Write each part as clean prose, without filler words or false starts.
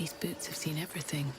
These boots have seen everything.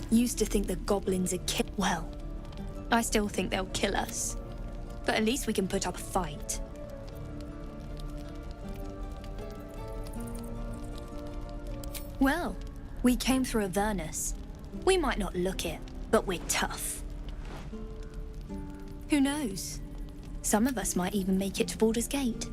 Used to think the goblins are well, I still think they'll kill us. But at least we can put up a fight. Well, we came through Avernus. We might not look it, but we're tough. Who knows? Some of us might even make it to Baldur's Gate.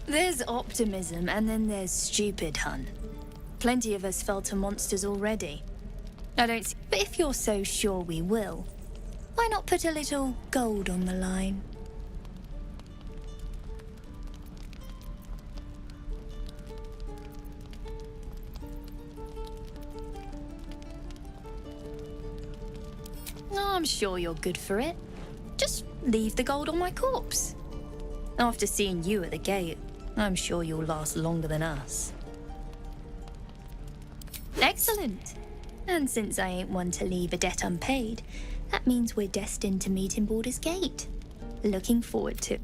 There's optimism, and then there's stupid, hun. Plenty of us fell to monsters already. I don't see... But if you're so sure we will, why not put a little gold on the line? I'm sure you're good for it. Just leave the gold on my corpse. After seeing you at the gate, I'm sure you'll last longer than us. Excellent. And since I ain't one to leave a debt unpaid, that means we're destined to meet in Baldur's Gate. Looking forward to...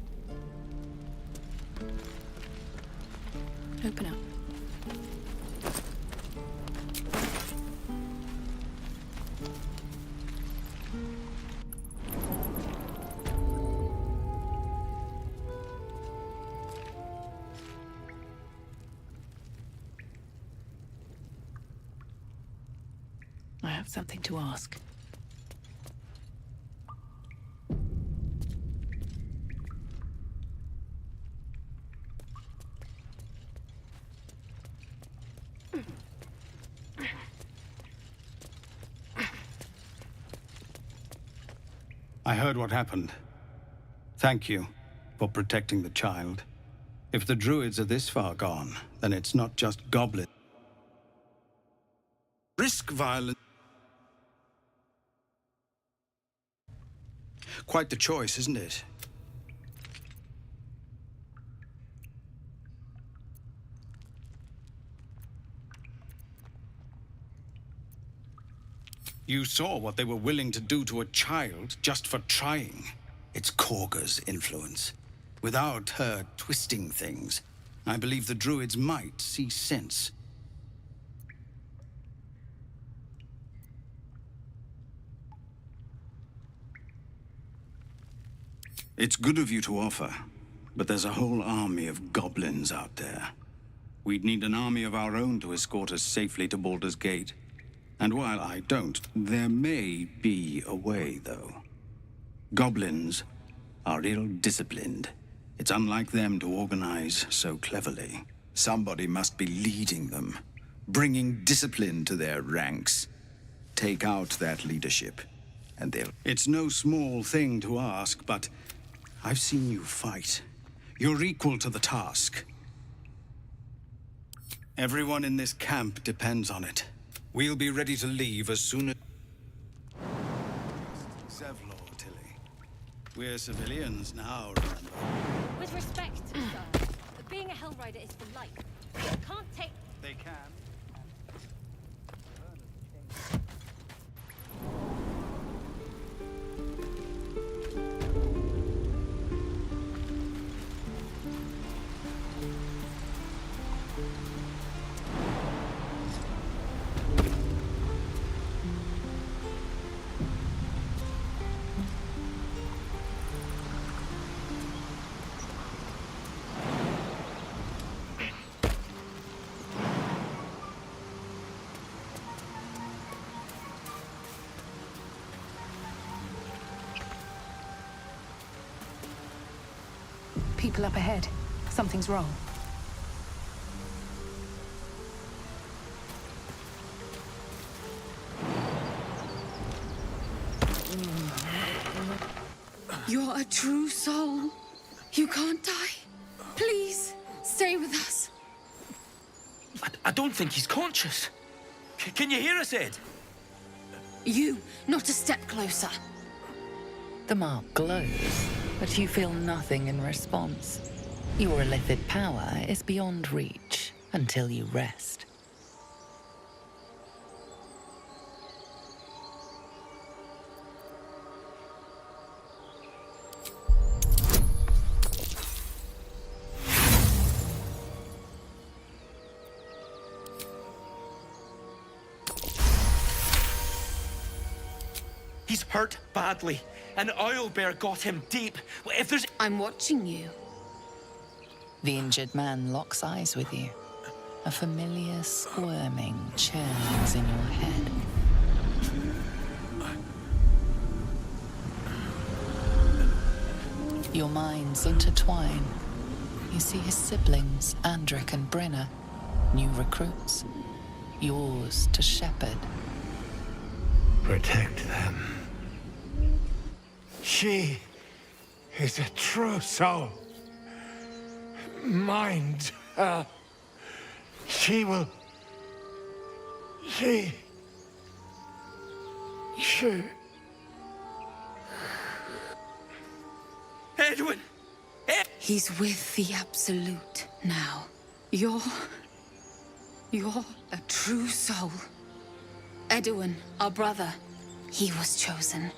Open up. I have something to ask. I heard what happened. Thank you for protecting the child. If the druids are this far gone, then it's not just goblins. Risk violence. Quite the choice, isn't it? You saw what they were willing to do to a child just for trying. It's Korga's influence. Without her twisting things, I believe the druids might see sense. It's good of you to offer, but there's a whole army of goblins out there. We'd need an army of our own to escort us safely to Baldur's Gate. And while I don't, there may be a way, though. Goblins are ill-disciplined. It's unlike them to organize so cleverly. Somebody must be leading them, bringing discipline to their ranks. Take out that leadership, and they'll... It's no small thing to ask, but I've seen you fight. You're equal to the task. Everyone in this camp depends on it. We'll be ready to leave as soon as... Zevlor, Tilly. We're civilians now, remember? With respect, sir, being a Hellrider is for life. You can't take... They can. people up ahead. Something's wrong. You're a true soul. You can't die. Please, stay with us. I don't think he's conscious. Can you hear us, Ed? You, not a step closer. The mark glows, but you feel nothing in response. Your illithid power is beyond reach until you rest. He's hurt badly. An owlbear got him deep. If there's... I'm watching you. The injured man locks eyes with you. A familiar squirming churns in your head. Your minds intertwine. You see his siblings, Andric and Brenna, new recruits. Yours to shepherd. Protect them. She is a true soul. Mind her. She will... She... Edwin! He's with the Absolute now. You're a true soul. Edwin, our brother, he was chosen.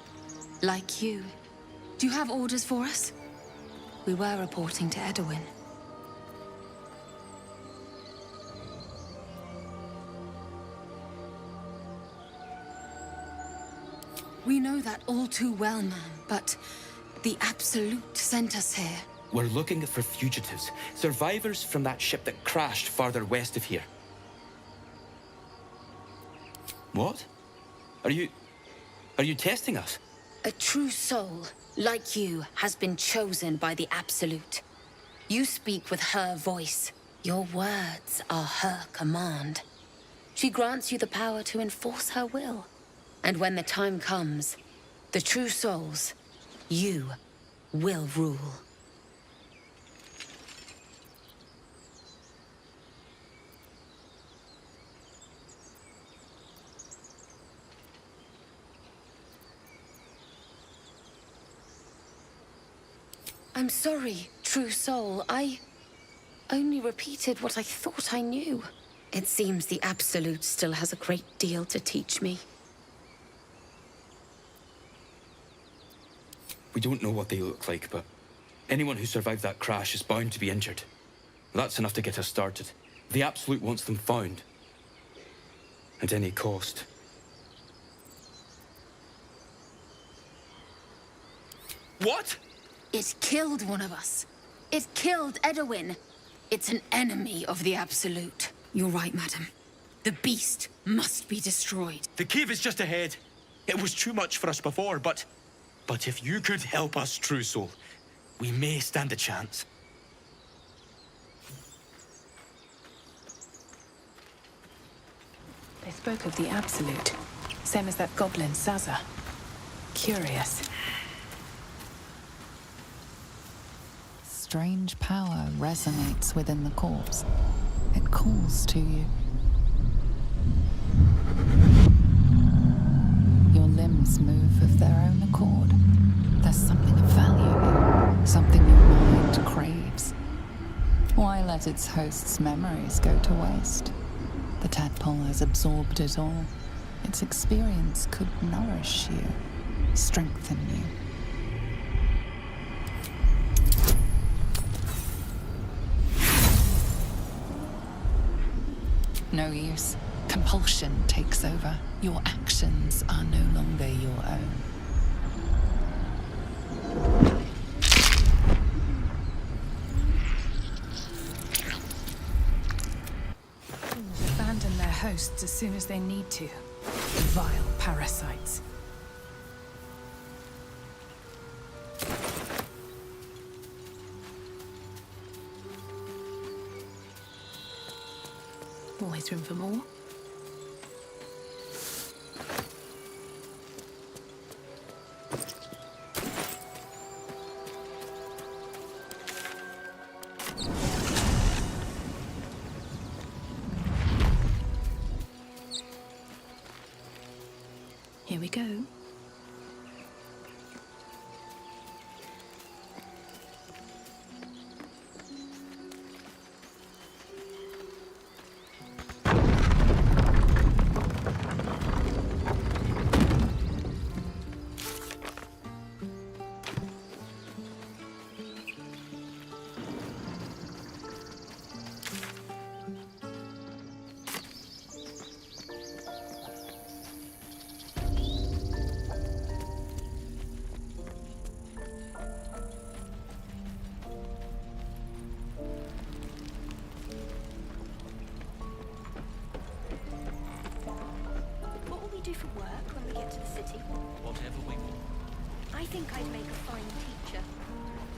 Like you. Do you have orders for us? We were reporting to Edwin. We know that all too well, ma'am, but the Absolute sent us here. We're looking for fugitives. Survivors from that ship that crashed farther west of here. What? Are you testing us? A true soul, like you, has been chosen by the Absolute. You speak with her voice. Your words are her command. She grants you the power to enforce her will. And when the time comes, the true souls, you will rule. I'm sorry, true soul. I only repeated what I thought I knew. It seems the Absolute still has a great deal to teach me. We don't know what they look like, but anyone who survived that crash is bound to be injured. That's enough to get us started. The Absolute wants them found. At any cost. What? It killed one of us. It killed Edwin. It's an enemy of the Absolute. You're right, madam. The beast must be destroyed. The cave is just ahead. It was too much for us before, but if you could help us, True Soul, we may stand a chance. They spoke of the Absolute. Same as that goblin, Zaza. Curious. Strange power resonates within the corpse. It calls to you. Your limbs move of their own accord. There's something of value here, something your mind craves. Why let its host's memories go to waste? The tadpole has absorbed it all. Its experience could nourish you, strengthen you. No use. Compulsion takes over. Your actions are no longer your own. Abandon their hosts as soon as they need to. Vile parasites. always room for more. Here we go. What will we do for work when we get to the city? Whatever we want. I think I'd make a fine teacher.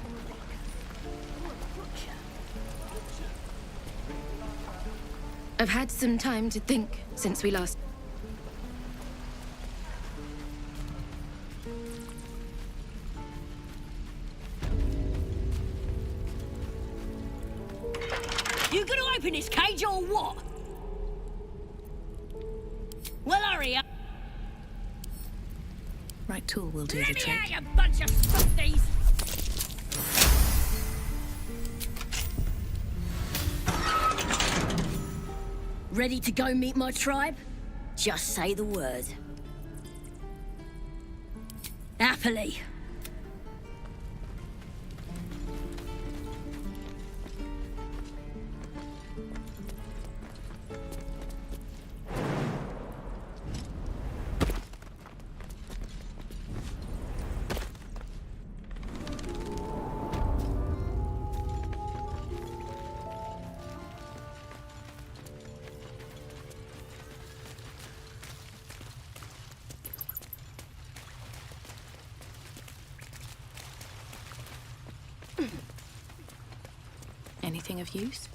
Or a baker. Or a butcher. I've had some time to think since we last... You gonna open this cage or what? Well, hurry up. Right tool will do the Let me trick. out, you bunch of softies! Ready to go meet my tribe? Just say the word. Happily. Anything of use?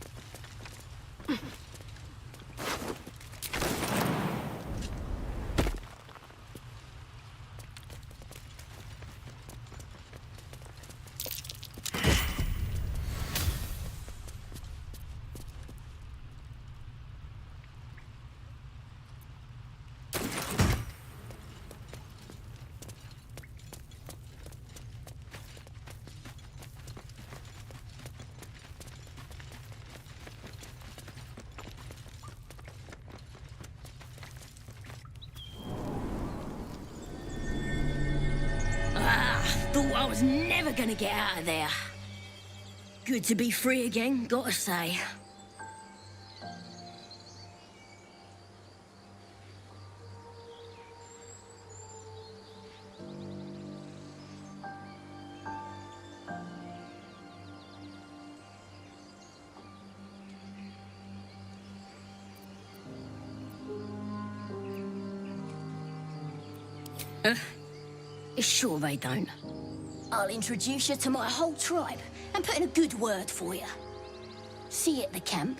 Thought I was never gonna get out of there. Good to be free again, gotta say. Sure they don't. I'll introduce you to my whole tribe and put in a good word for you. See you at the camp.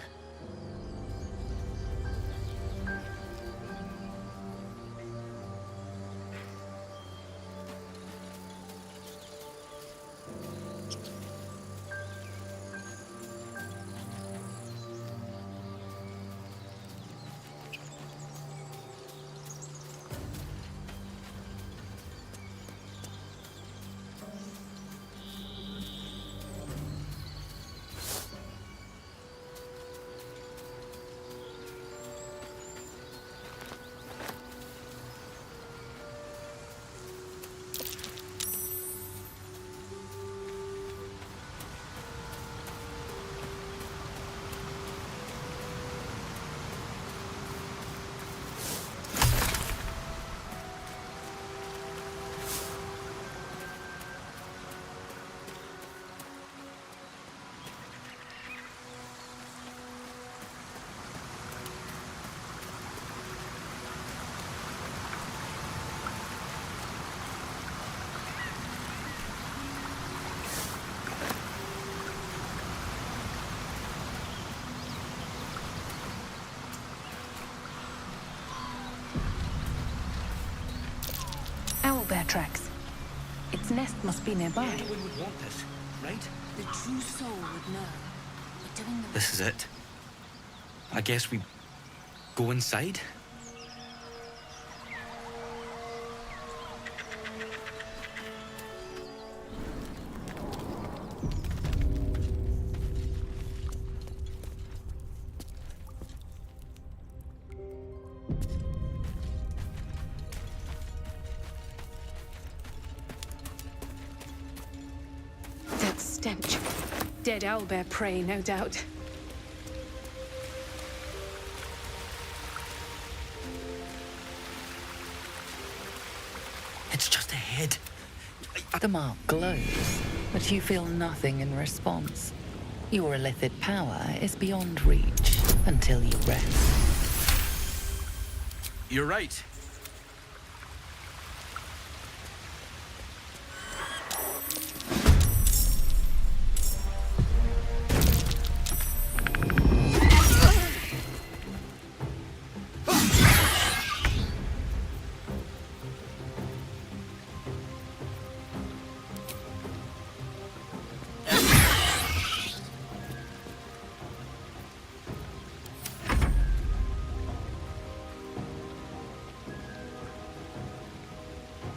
owlbear tracks. Its nest must be nearby. Anyone would want this, right? The true soul would know. We're doing the This is it. I guess we go inside? That stench. Dead owlbear prey, no doubt. It's just a head. The mark glows, but you feel nothing in response. Your illithid power is beyond reach until you rest. You're right.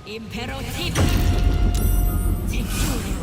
Imperativ. Secure.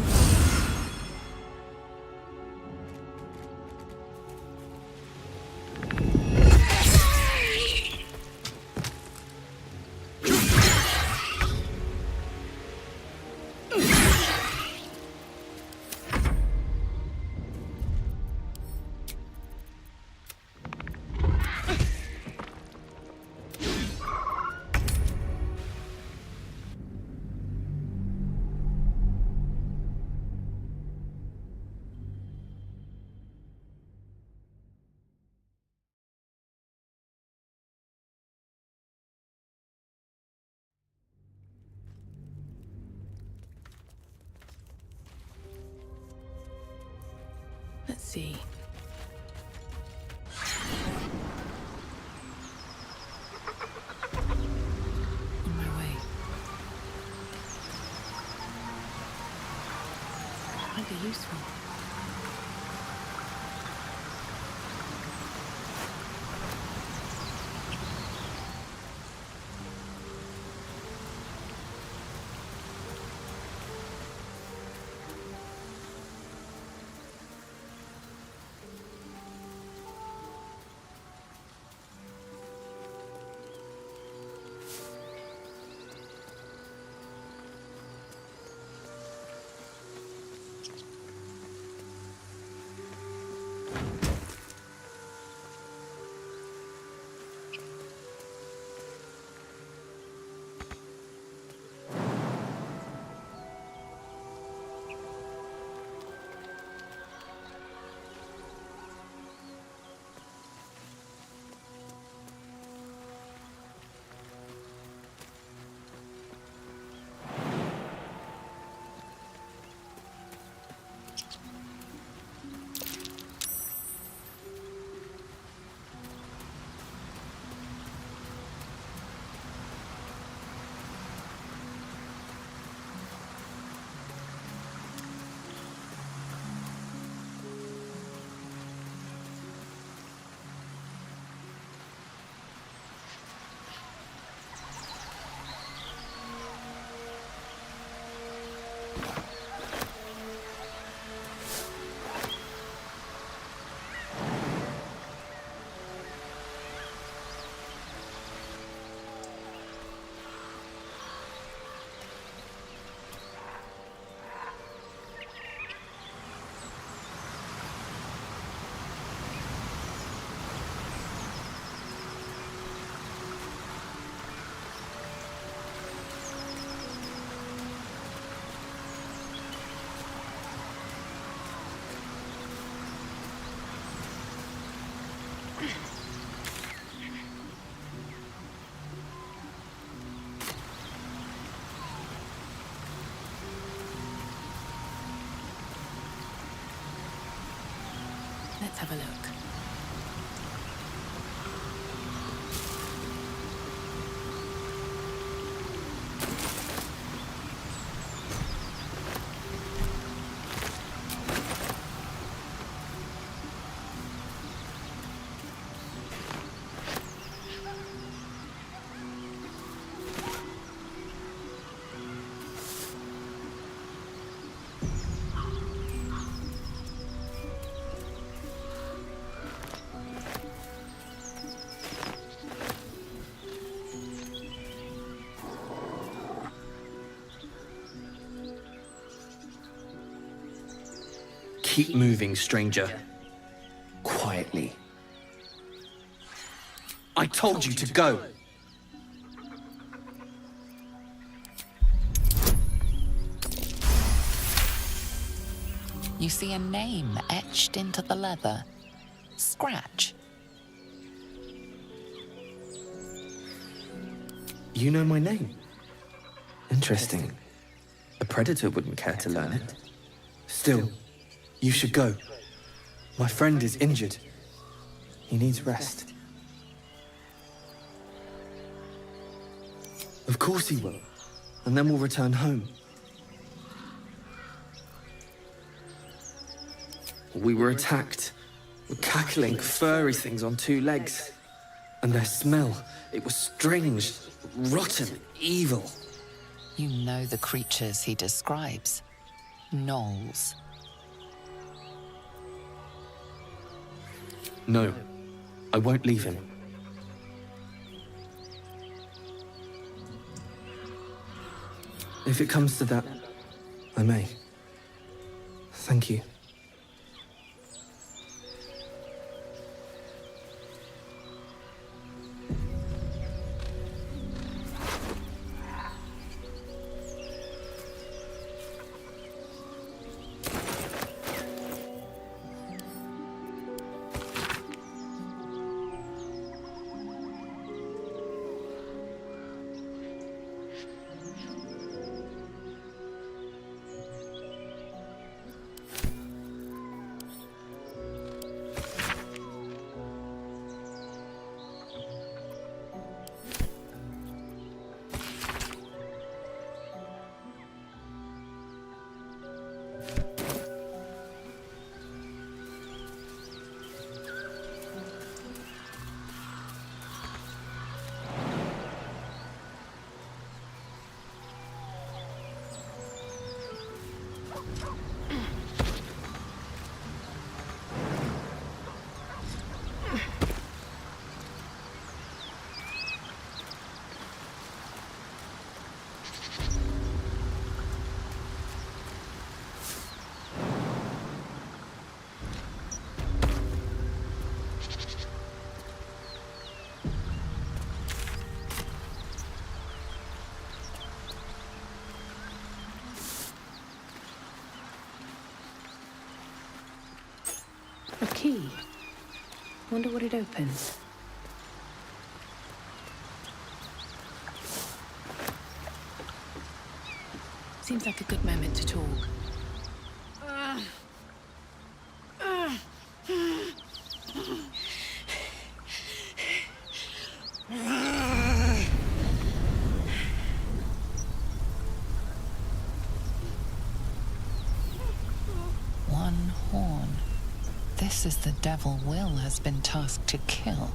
Let's see. On my way. Might be useful. Let's have a look. Keep moving, stranger. Quietly. I told you to go. You see a name etched into the leather. Scratch. You know my name? Interesting. A predator wouldn't care to learn it. Still, you should go. My friend is injured. He needs rest. Of course he will. And then we'll return home. We were attacked with cackling, furry things on 2 legs. And their smell, it was strange, rotten, evil. You know the creatures he describes. Gnolls. No, I won't leave him. If it comes to that, I may. Thank you. A key. Wonder what it opens. Seems like a good moment to talk. One horn. This is the devil Will has been tasked to kill.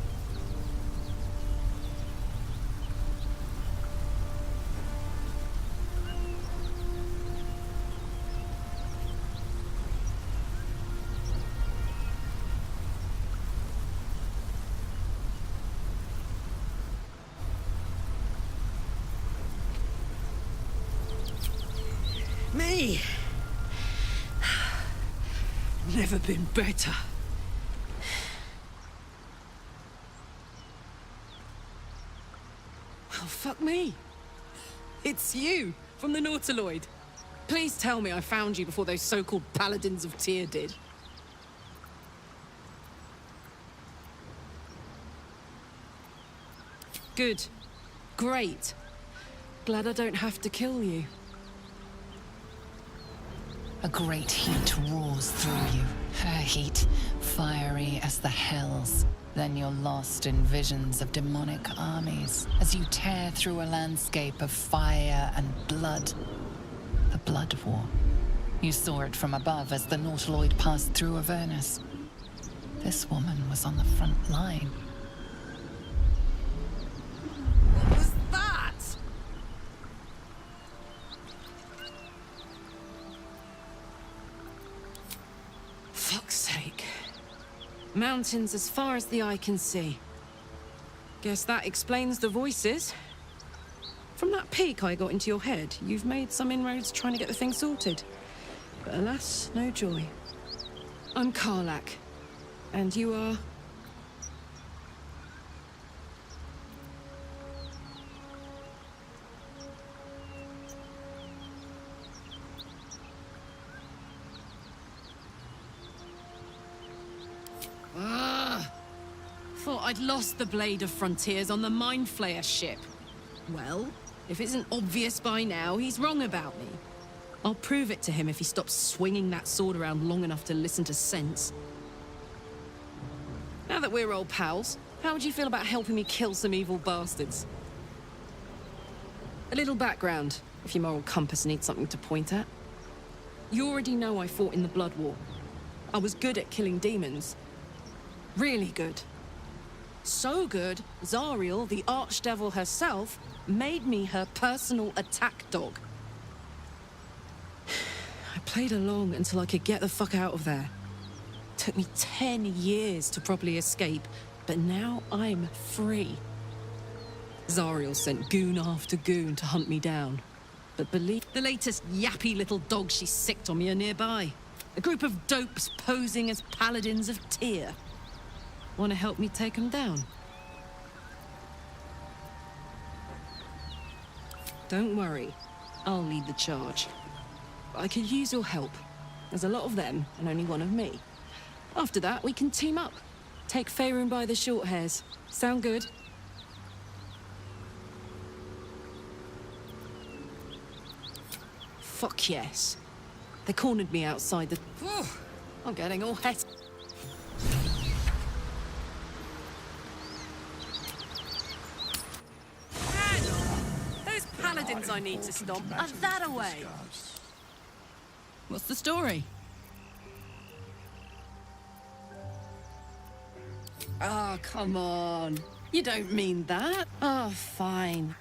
Me? Never been better. Well, fuck me. It's you, from the Nautiloid. Please tell me I found you before those so-called Paladins of Tyr did. Good. Great. Glad I don't have to kill you. A great heat roars through you. Her heat, fiery as the hells. Then you're lost in visions of demonic armies as you tear through a landscape of fire and blood. The Blood War. You saw it from above as the Nautiloid passed through Avernus. This woman was on the front line. What was that? Fuck's sake. Mountains as far as the eye can see. Guess that explains the voices. From that peek I got into your head, you've made some inroads trying to get the thing sorted. But alas, no joy. I'm Karlak. And you are? Thought I'd lost the Blade of Frontiers on the Mind Flayer ship. Well, if it isn't obvious by now, he's wrong about me. I'll prove it to him if he stops swinging that sword around long enough to listen to sense. Now that we're old pals, how would you feel about helping me kill some evil bastards? A little background, if your moral compass needs something to point at. You already know I fought in the Blood War. I was good at killing demons. Really good. So good, Zariel, the Archdevil herself, made me her personal attack dog. I played along until I could get the fuck out of there. Took me 10 years to properly escape, but now I'm free. Zariel sent goon after goon to hunt me down. But believe the latest yappy little dogs she sicked on me are nearby. A group of dopes posing as paladins of Tyr. Want to help me take them down? Don't worry, I'll lead the charge. But I could use your help. There's a lot of them, and only one of me. After that, we can team up. Take Faerun by the short hairs. Sound good? Fuck yes. They cornered me outside the... I'm getting all het. Those paladins I need to stop are that away. What's the story? Oh, come on. You don't mean that. Oh, fine.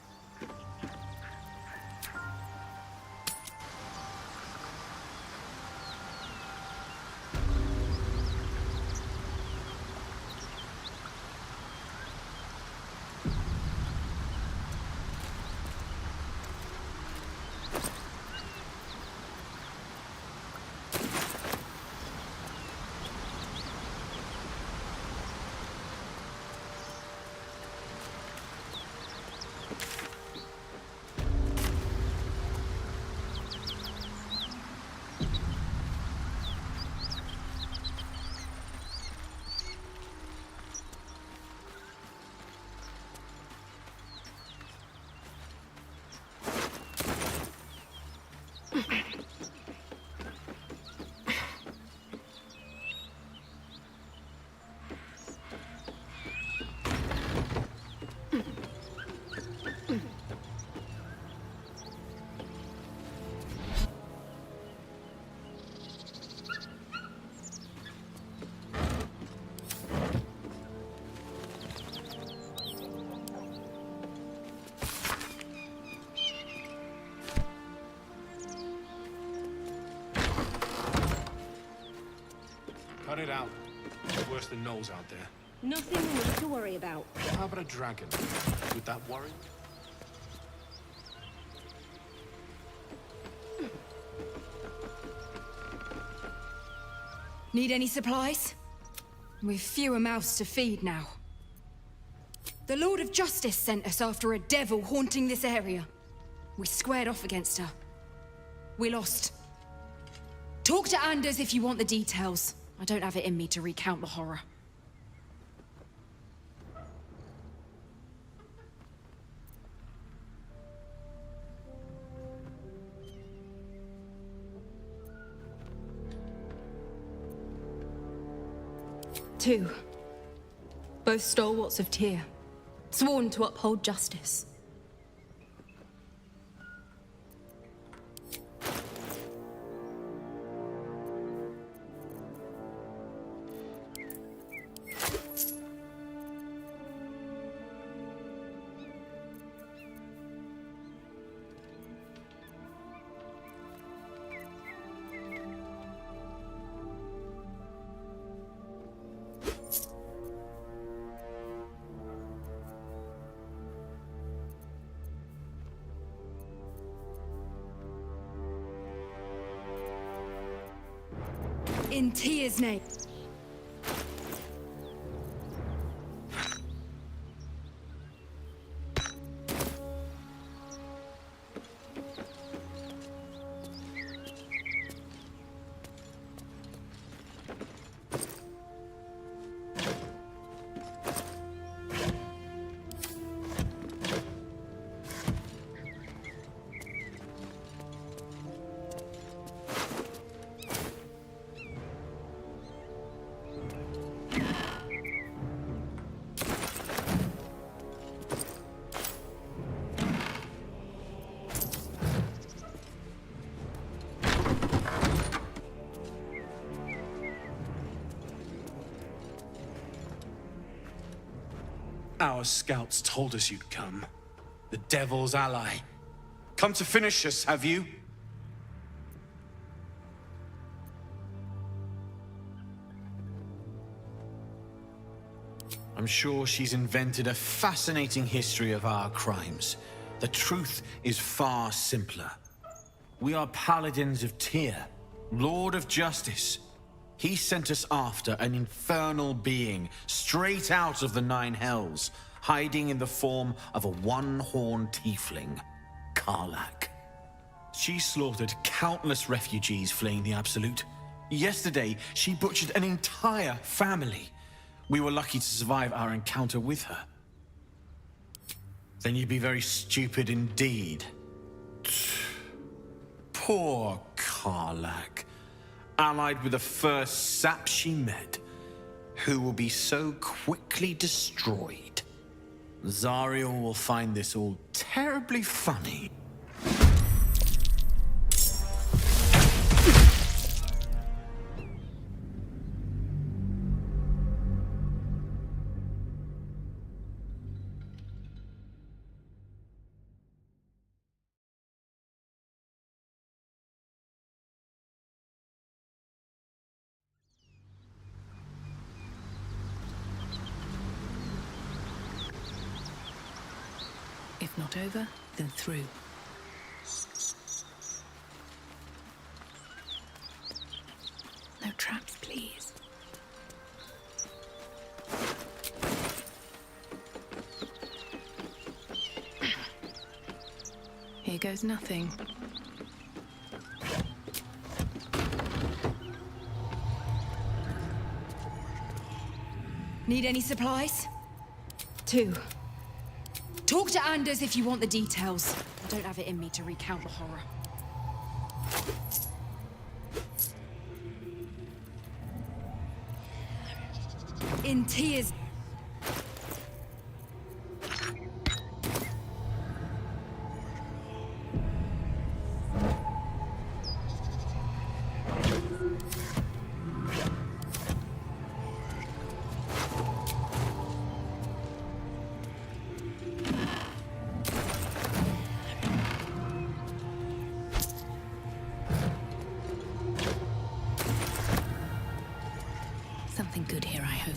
Cut it out. It's worse than Knowles out there. Nothing we need to worry about. How about a dragon? Would that worry? Need any supplies? We've fewer mouths to feed now. The Lord of Justice sent us after a devil haunting this area. We squared off against her. We lost. Talk to Anders if you want the details. I don't have it in me to recount the horror. Two. Both stalwarts of Tyr, sworn to uphold justice. In Tia's name. Our scouts told us you'd come. The Devil's ally. Come to finish us, have you? I'm sure she's invented a fascinating history of our crimes. The truth is far simpler. We are paladins of Tyr, Lord of Justice. He sent us after an infernal being, straight out of the Nine Hells, hiding in the form of a one-horned tiefling, Karlak. She slaughtered countless refugees fleeing the Absolute. Yesterday, she butchered an entire family. We were lucky to survive our encounter with her. Then you'd be very stupid indeed. Poor Karlak. Allied with the first sap she met, who will be so quickly destroyed. Zariel will find this all terribly funny. If not over, then through. No traps, please. Here goes nothing. Need any supplies? 2. Talk to Anders if you want the details. I don't have it in me to recount the horror. In tears. Something good here, I hope.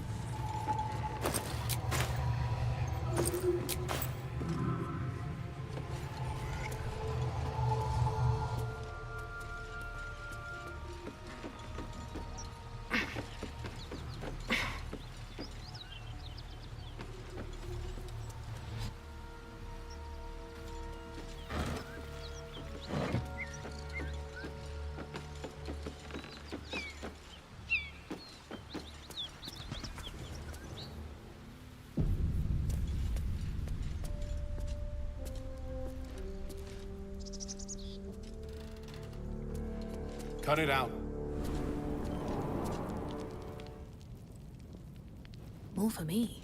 Cut it out. More for me.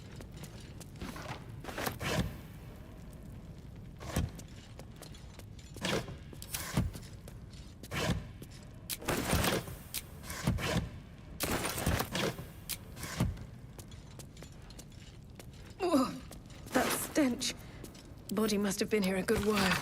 Oh, that stench. Body must have been here a good while.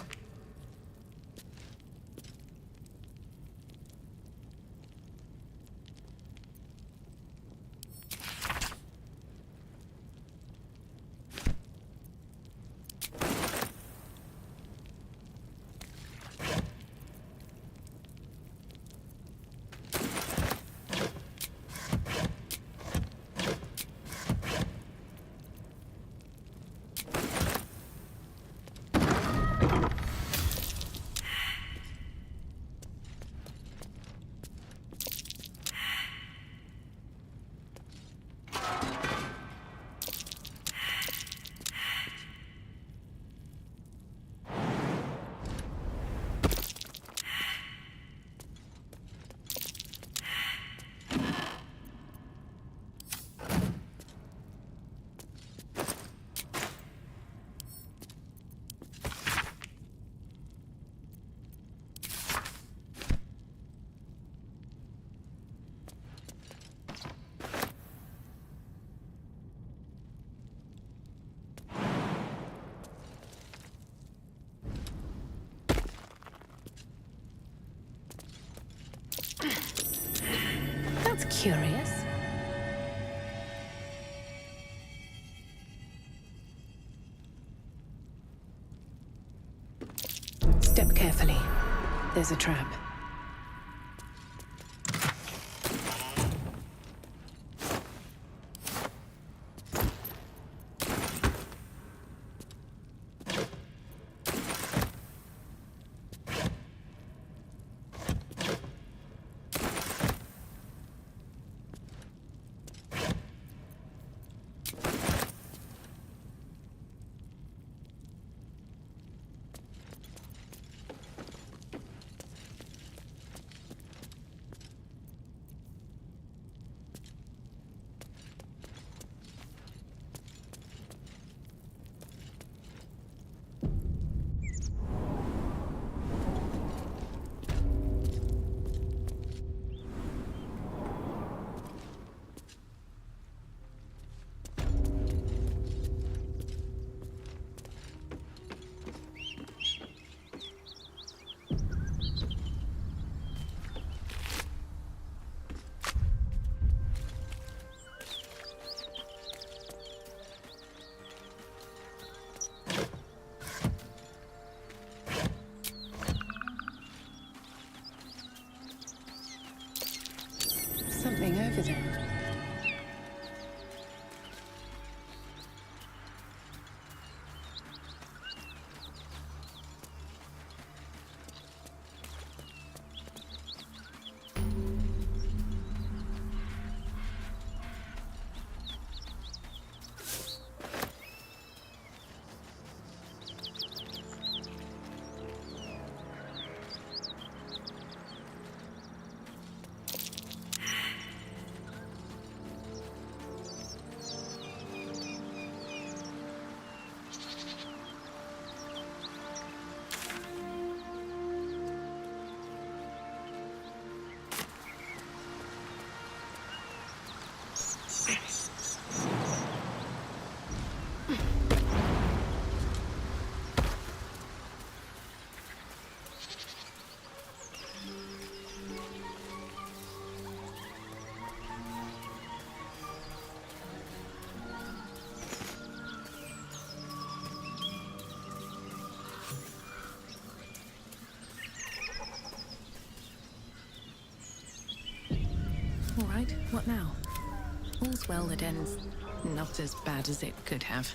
Curious? Step carefully. There's a trap. Something over there. All right, what now? All's well that ends not as bad as it could have.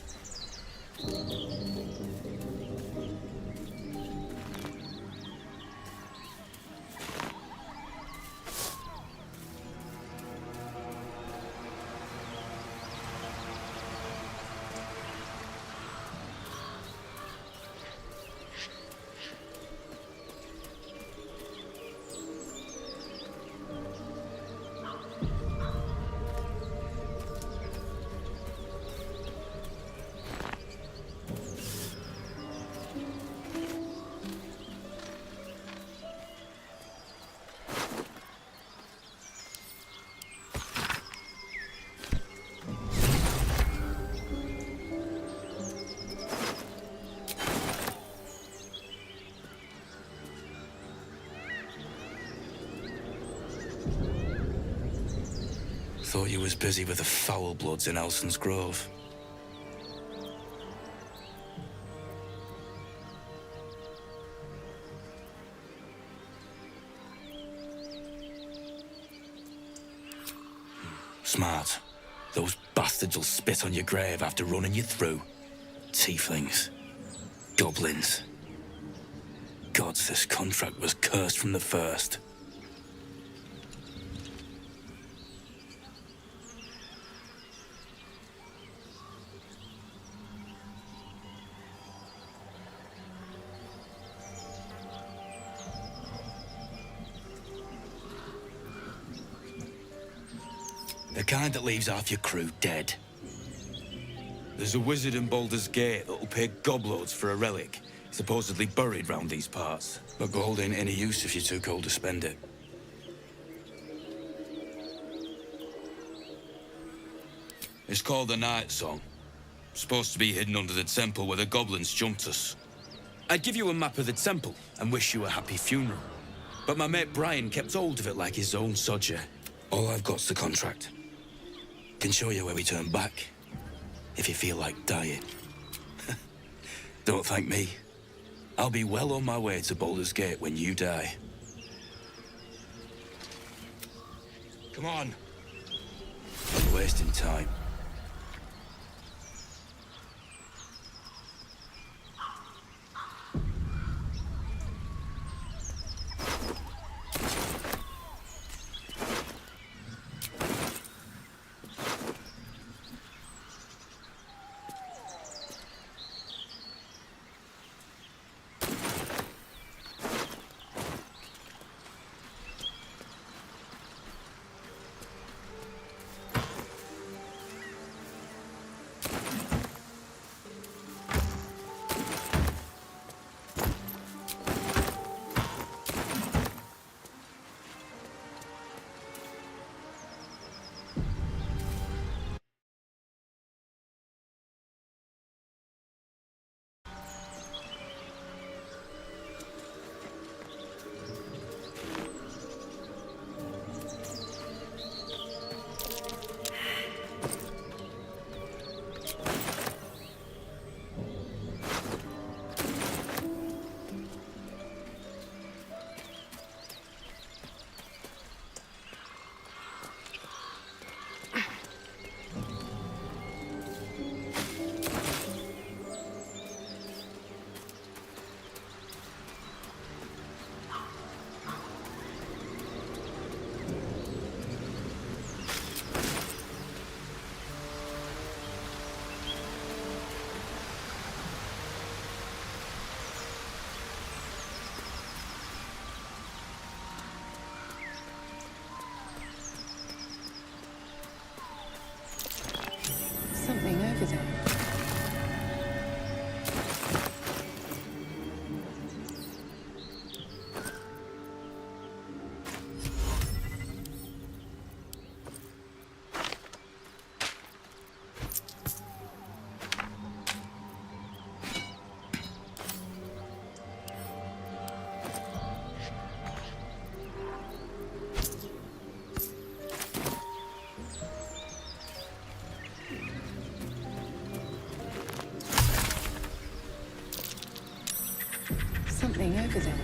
Thought you was busy with the foul bloods in Elson's Grove. Smart. Those bastards will spit on your grave after running you through. Tieflings. Goblins. Gods, this contract was cursed from the first. The kind that leaves half your crew dead. There's a wizard in Baldur's Gate that'll pay gobloads for a relic, supposedly buried round these parts. But gold ain't any use if you're too cold to spend it. It's called the Night Song. Supposed to be hidden under the temple where the goblins jumped us. I'd give you a map of the temple and wish you a happy funeral. But my mate Brian kept hold of it like his own sodger. All I've got's the contract. Can show you where we turn back, if you feel like dying. Don't thank me. I'll be well on my way to Baldur's Gate when you die. Come on. I'm wasting time. Something over there. Something over there.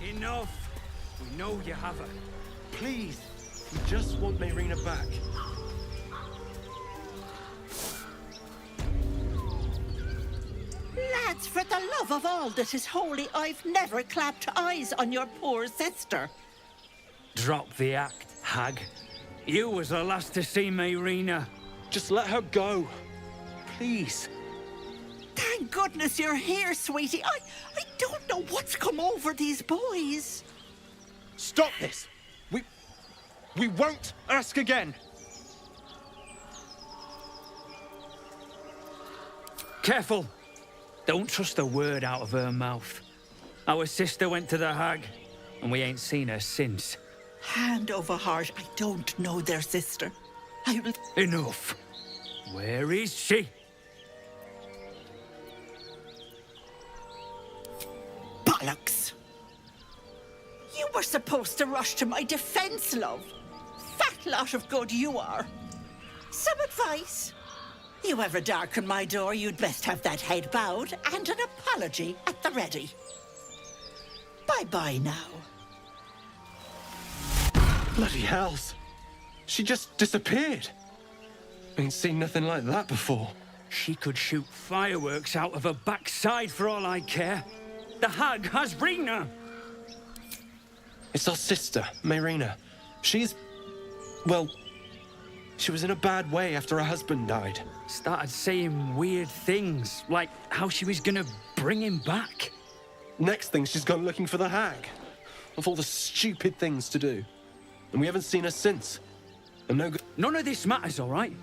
Enough! We know you have her. Please, we just want Mayrina back. Lads, for the love of all that is holy, I've never clapped eyes on your poor sister. Drop the act, hag. You was the last to see Mayrina. Just let her go. Please. Thank goodness you're here, sweetie. I don't know what's come over these boys. Stop this! We won't ask again. Careful! Don't trust a word out of her mouth. Our sister went to the hag, and we ain't seen her since. Hand over heart, I don't know their sister. I will... Enough! Where is she? Bollocks! You were supposed to rush to my defense, love. Fat lot of good you are. Some advice? You ever darken my door, you'd best have that head bowed and an apology at the ready. Bye-bye now. Bloody hells. She just disappeared. Ain't seen nothing like that before. She could shoot fireworks out of her backside for all I care. The hag has Rena. It's our sister, Mayrina. She's... well... she was in a bad way after her husband died. Started saying weird things, like how she was gonna bring him back. Next thing, she's gone looking for the hag. Of all the stupid things to do. And we haven't seen her since. And no good... None of this matters, all right?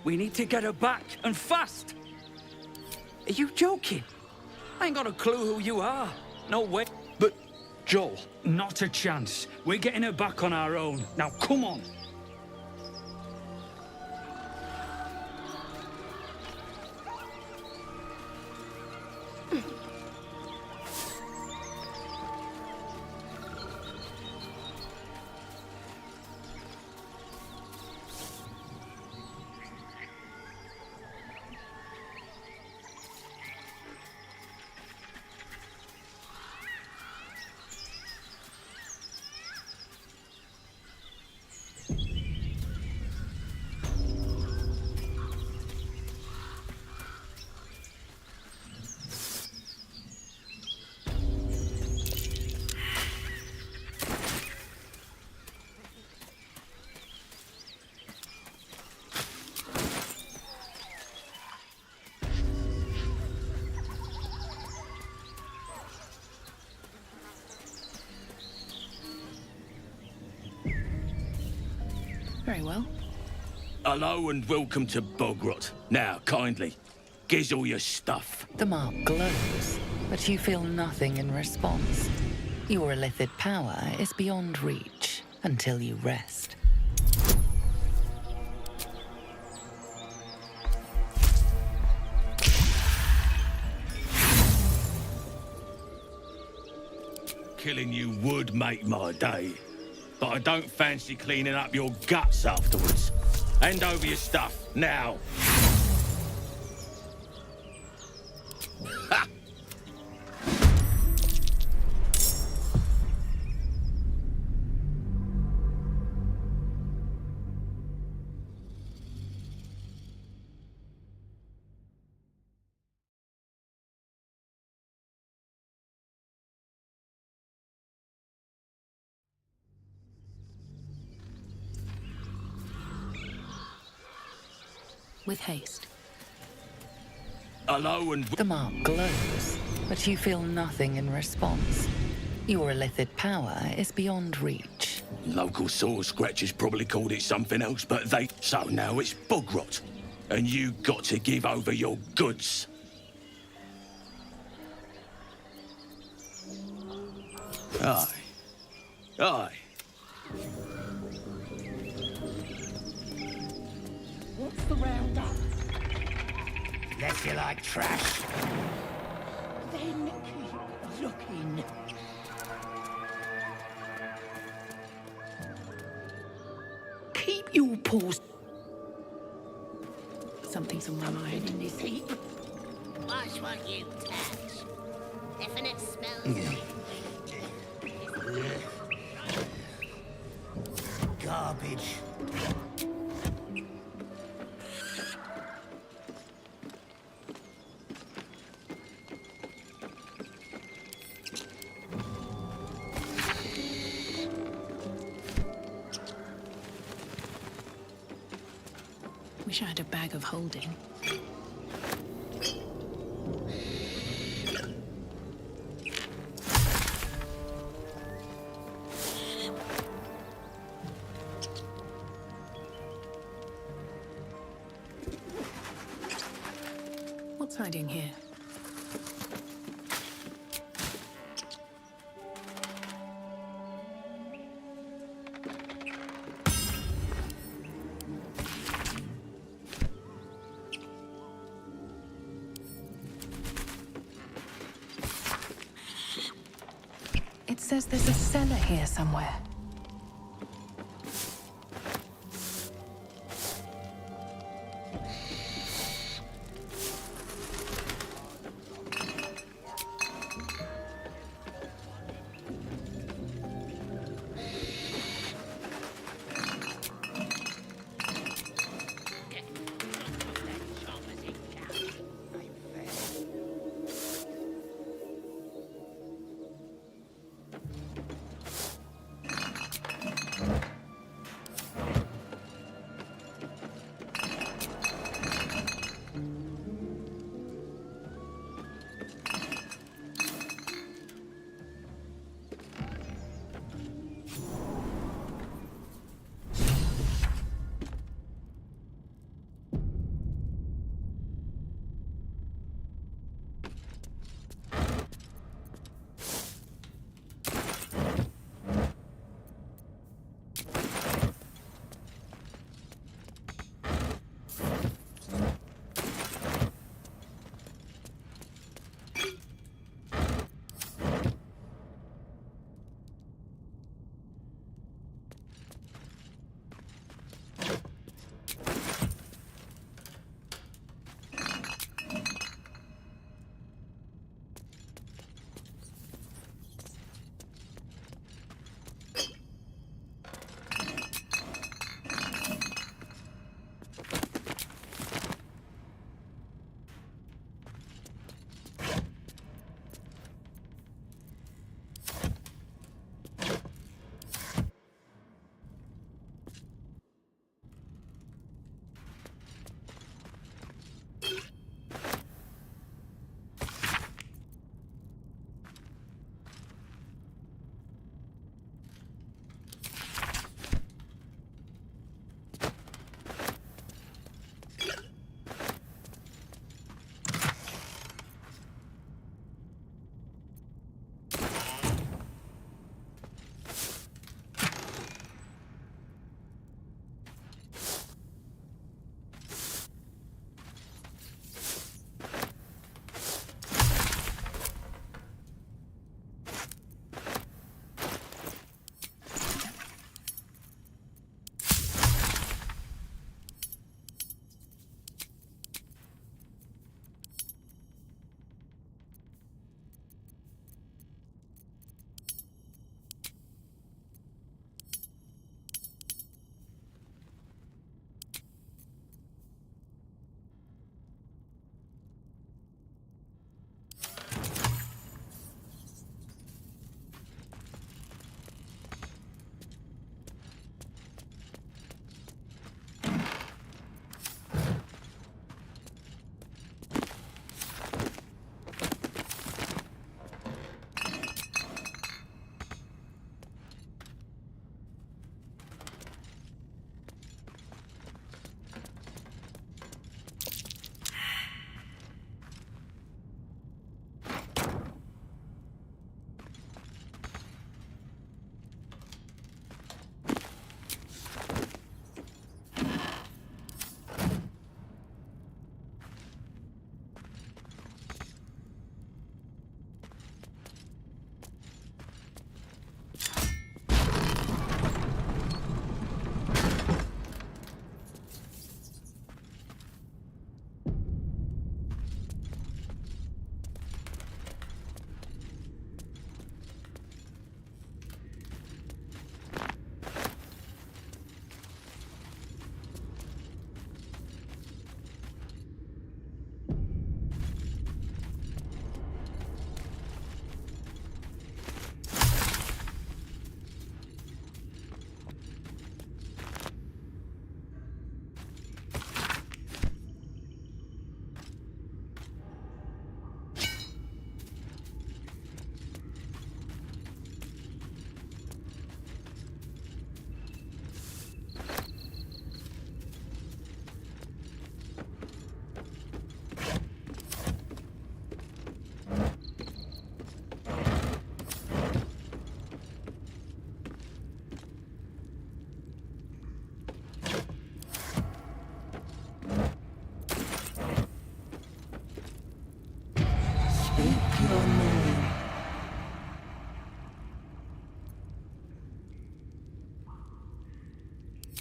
We need to get her back, and fast. Are you joking? I ain't got a clue who you are. No way. But, Joel... Not a chance. We're getting her back on our own. Now, come on. Very well. Hello and welcome to Bogrot. Now, kindly, giz all your stuff. The mark glows, but you feel nothing in response. Your illithid power is beyond reach until you rest. Killing you would make my day. But I don't fancy cleaning up your guts afterwards. Hand over your stuff, now. Ha! With haste. Hello and... The mark glows, but you feel nothing in response. Your illithid power is beyond reach. Local sword scratchers probably called it something else, but they... So now it's Bogrot. And you got to give over your goods. Aye. Aye. What's the roundup? Less you like trash. Then keep looking. Keep your paws. Something's on my mind. In this heap. Watch what you touch. Definite smells. Garbage. Wish I had a bag of holding. What's hiding here? It says there's a cellar here somewhere.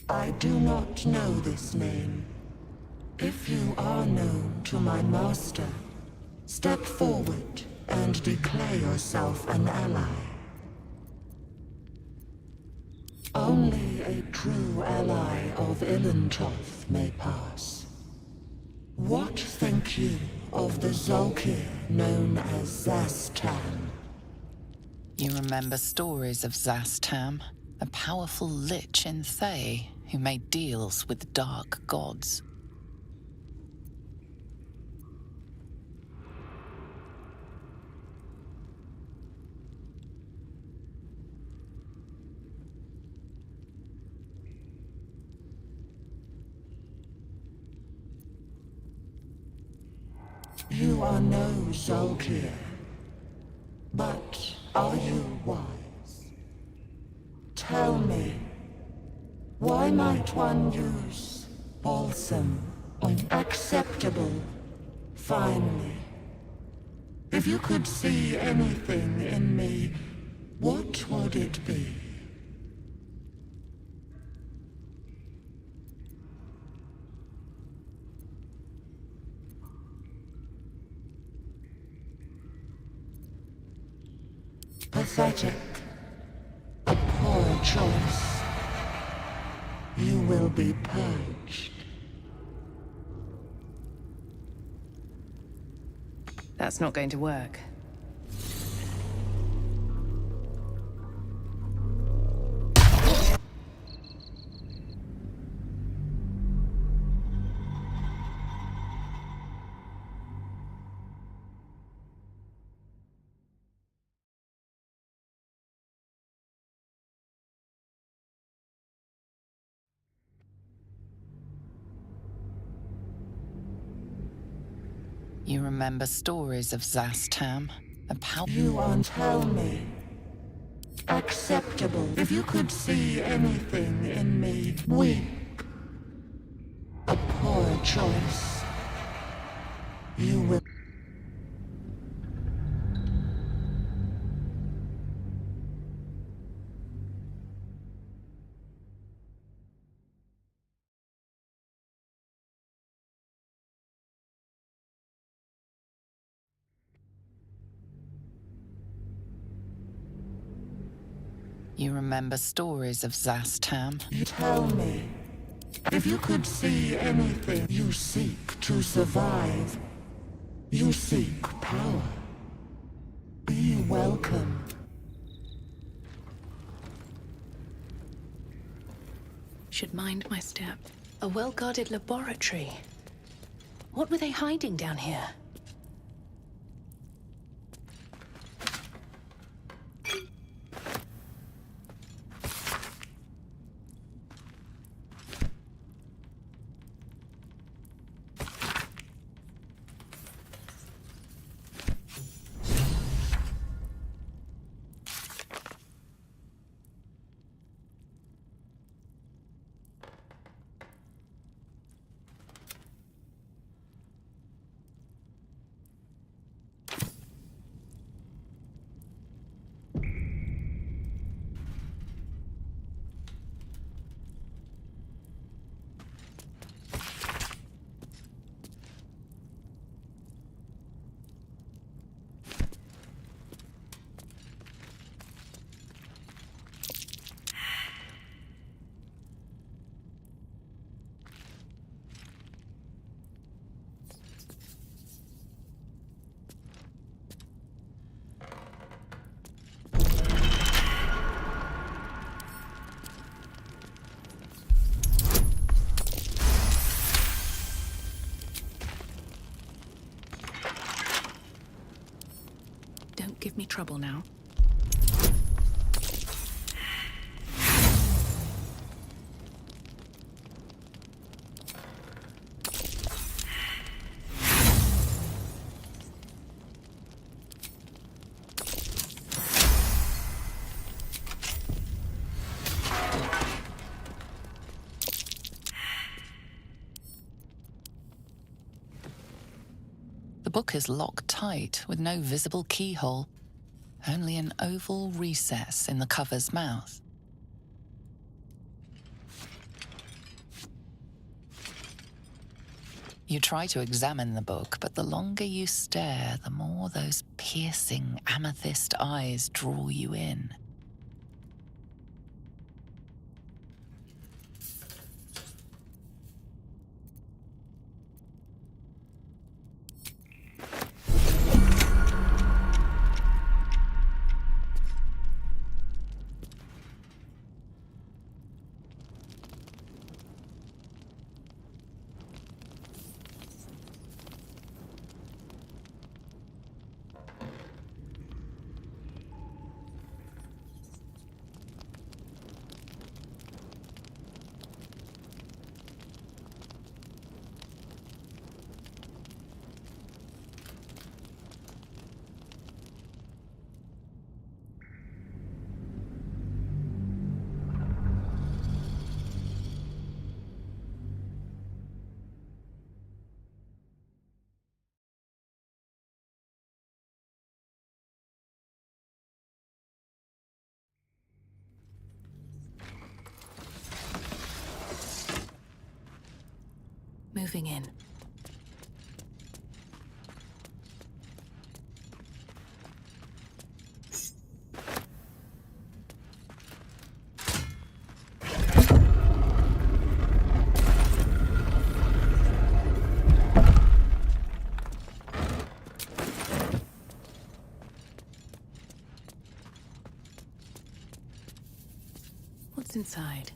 I do not know this name. If you are known to my master, step forward and declare yourself an ally. Only a true ally of Ilintoth may pass. What think you of the Zolkir known as Zastam? You remember stories of Zastam, a powerful lich in Thay who made deals with dark gods. You are no Zolkir, but are you wise? Tell me, why might one use balsam on acceptable? Finally, if you could see anything in me, what would it be? Pathetic. A poor choice. You will be purged. That's not going to work. You remember stories of Zastam, a You won't tell me. Acceptable. If you could see anything in me, weak. A poor choice. You will. You remember stories of Zastam? You tell me. If you could see anything, you seek to survive. You seek power. Be welcome. Should mind my step. A well-guarded laboratory. What were they hiding down here? Don't give me trouble now. The book is locked tight with no visible keyhole, only an oval recess in the cover's mouth. You try to examine the book, but the longer you stare, the more those piercing amethyst eyes draw you in. Moving in. What's inside?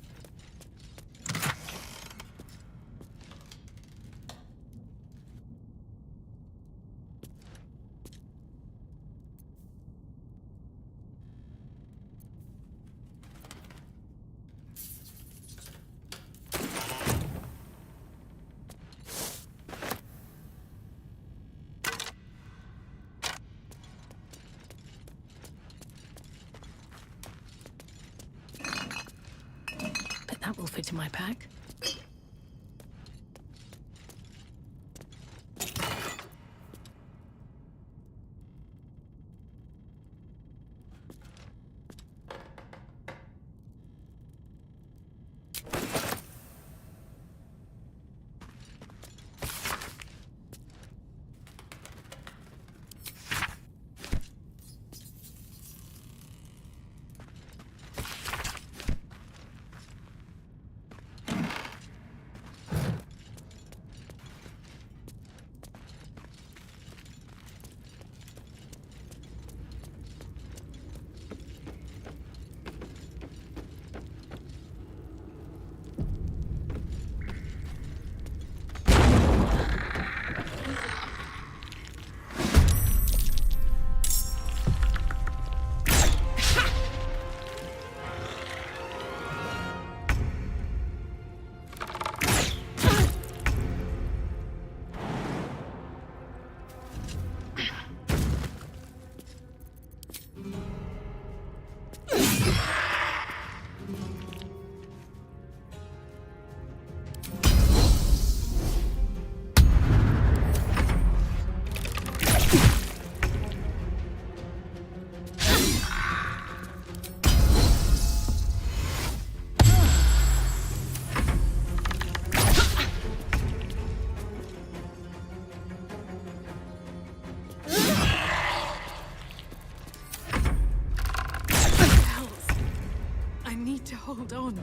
That will fit in my pack. To hold on.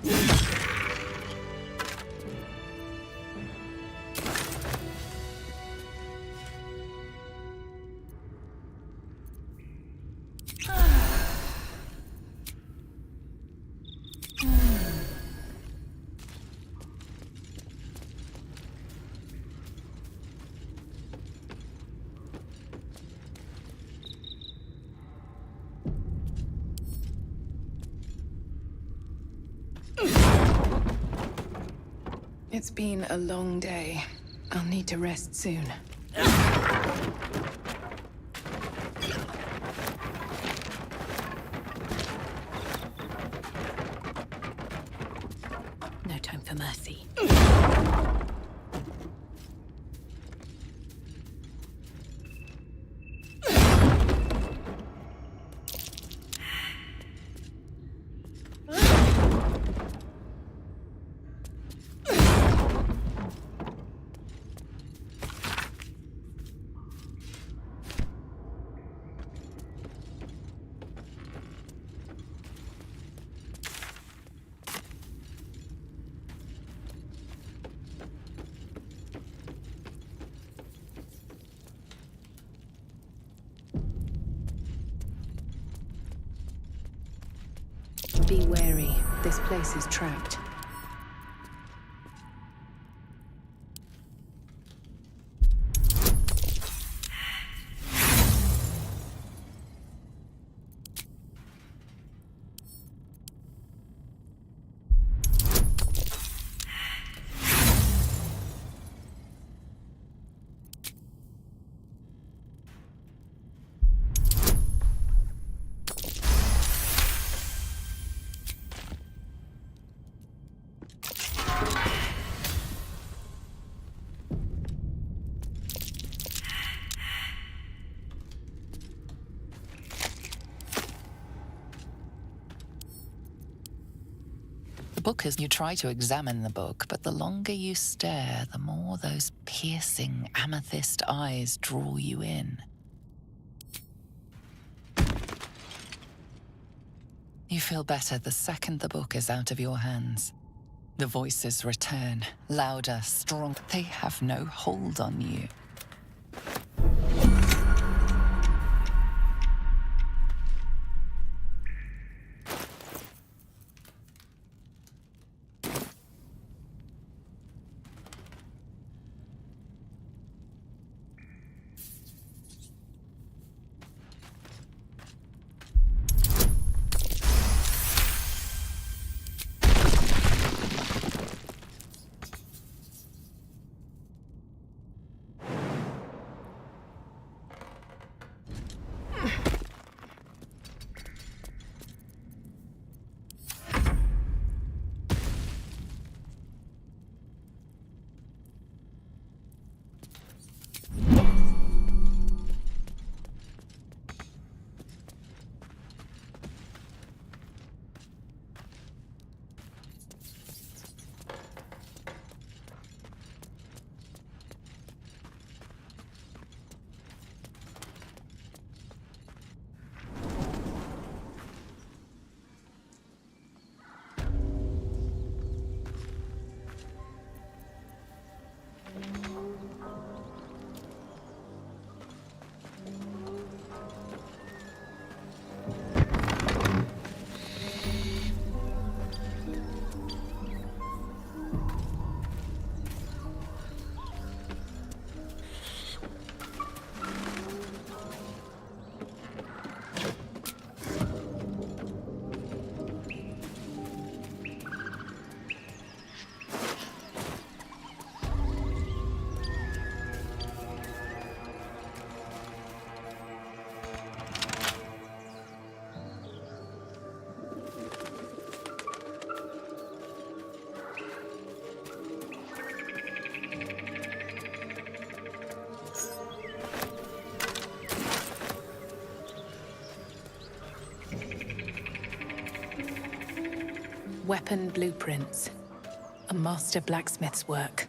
It's been a long day. I'll need to rest soon. No time for mercy. Be wary. This place is trapped. You try to examine the book, but the longer you stare, the more those piercing amethyst eyes draw you in. You feel better the second the book is out of your hands. The voices return, louder, strong. They have no hold on you. Weapon blueprints. A master blacksmith's work.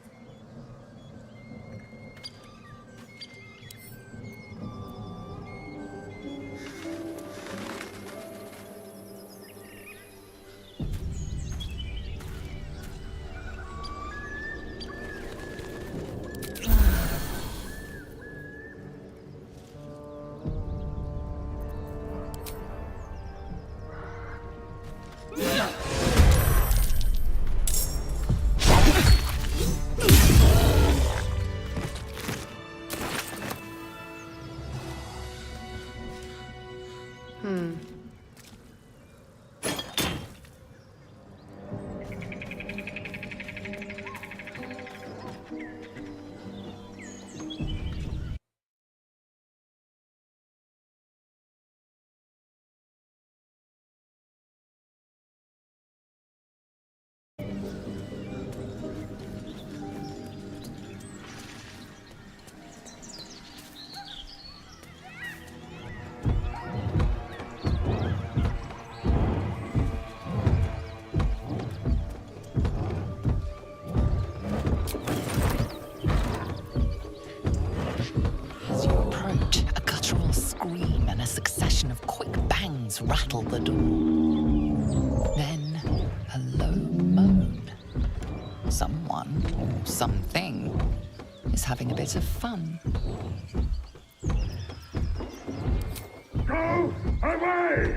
Rattle the door. Then a low moan. Someone or something is having a bit of fun. Go away!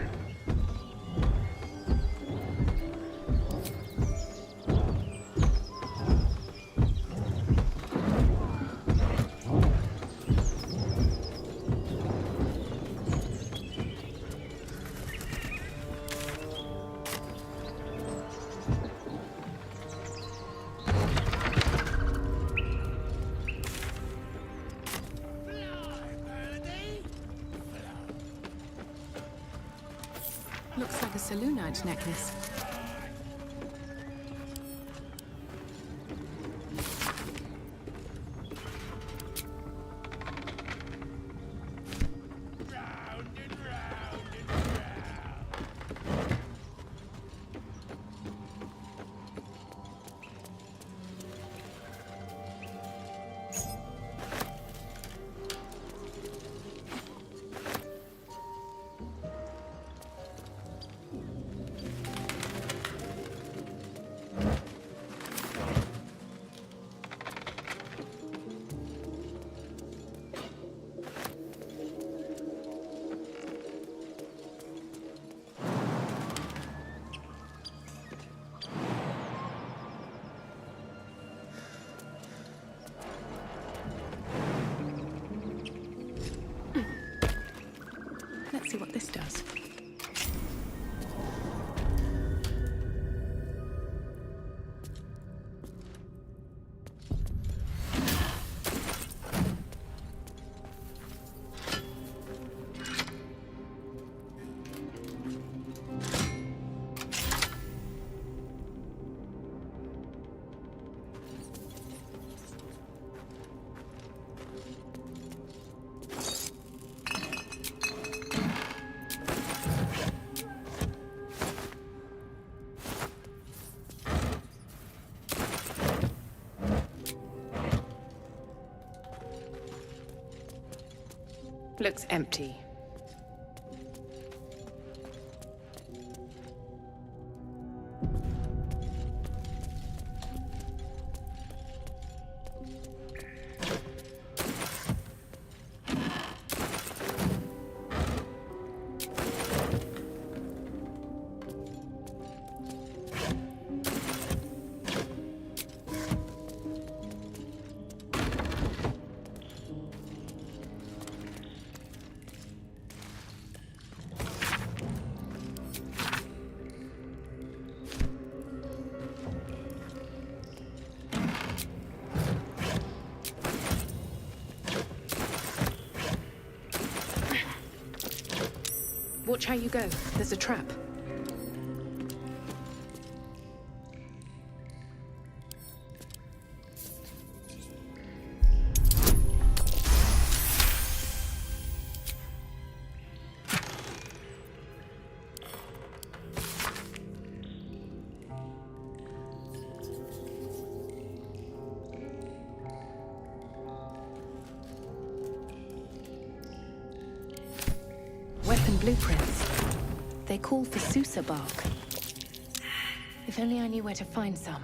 Looks like a Saloonite necklace. Let's see what this does. Looks empty. Watch how you go. There's a trap. Weapon blueprints. They call for Susa bark. If only I knew where to find some.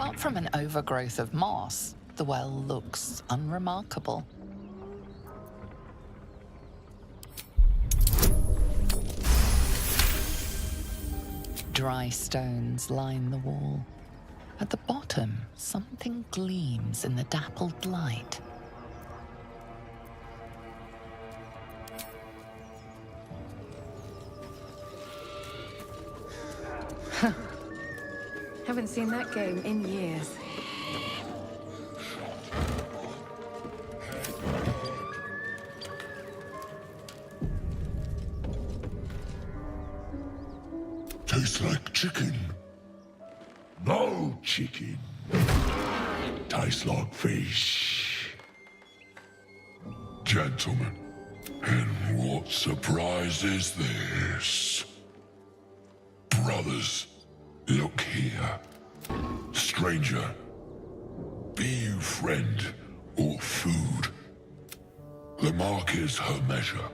Apart from an overgrowth of moss, the well looks unremarkable. Dry stones line the wall. At the bottom, something gleams in the dappled light. Haven't seen that game in years. Tastes like chicken. No chicken. Tastes like fish. Gentlemen, and what surprise is this? Brothers, look here. Stranger, be you friend or food? The mark is her measure.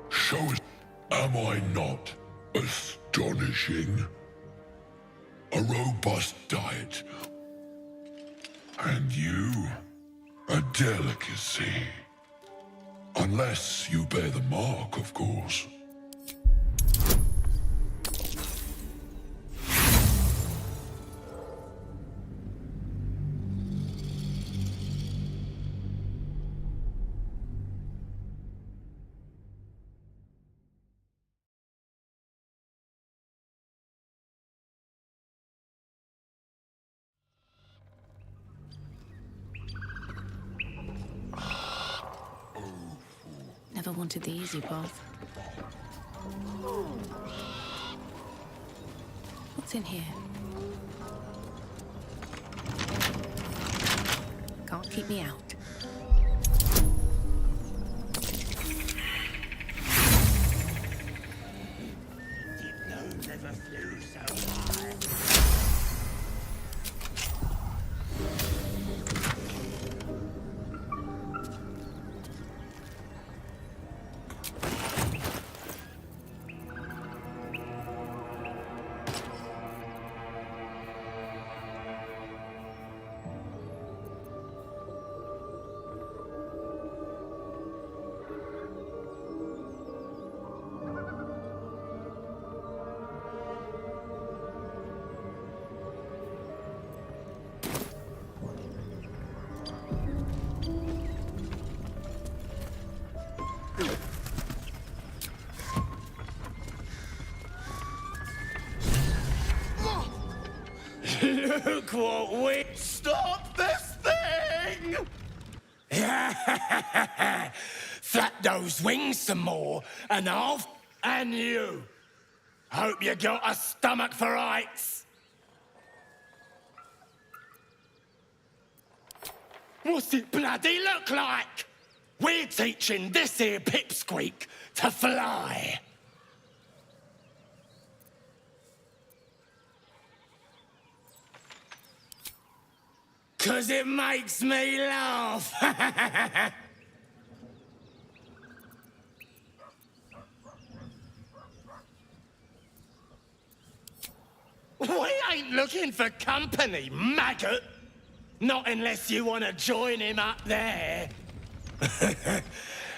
Show it. Am I not astonishing? A robust diet. And you, a delicacy. Unless you bear the mark, of course. Never wanted the easy path. What's in here? Can't keep me out. Never flew so high. Look what we... Stop this thing! Flap those wings some more, and I'll... And you. Hope you got a stomach for heights. What's it bloody look like? We're teaching this here pipsqueak to fly. Cause it makes me laugh. We ain't looking for company, maggot. Not unless you want to join him up there.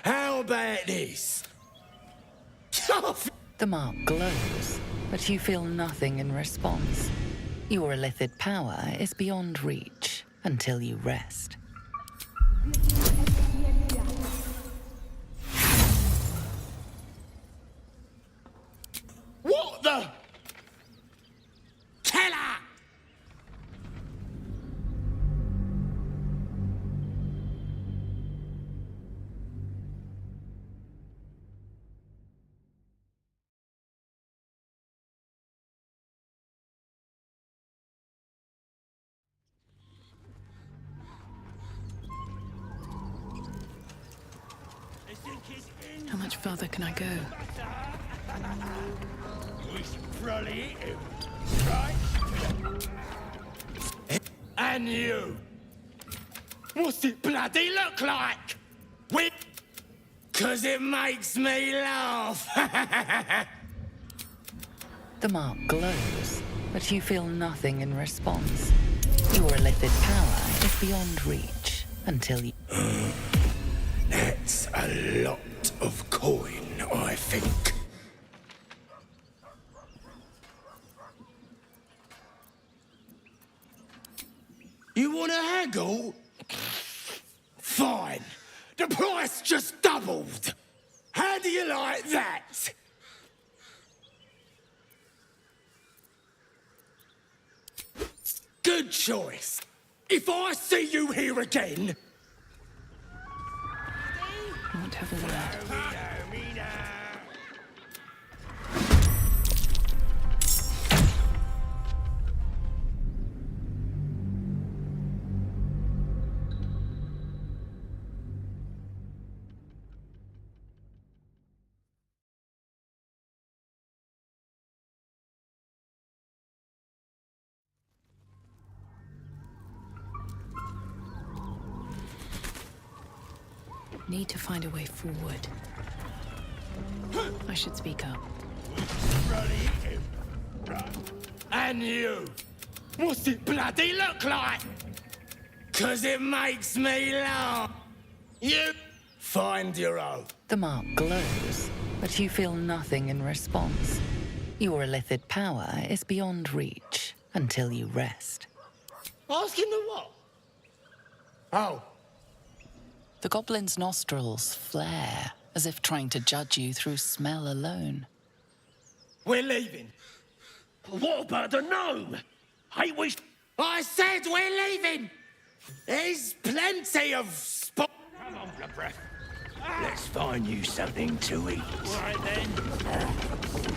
How about this? The mark glows, but you feel nothing in response. Your illithid power is beyond reach until you rest. What the? Killer! How much further can I go? And you. What's it bloody look like? Cause it makes me laugh. The mark glows, but you feel nothing in response. Your illithid power is beyond reach until you... That's a lot of coin, I think. You want to haggle? Fine. The price just doubled. How do you like that? Good choice. If I see you here again... I want to have a word. Need to find a way forward. I should speak up. And you. What's it bloody look like? Cause it makes me laugh. You find your own. The mark glows, but you feel nothing in response. Your illithid power is beyond reach until you rest. Asking the what? Oh. The goblin's nostrils flare, as if trying to judge you through smell alone. We're leaving. What about the gnome? Hey, I said we're leaving! There's plenty of spot... Come on, blood breath. Let's find you something to eat. All right, then.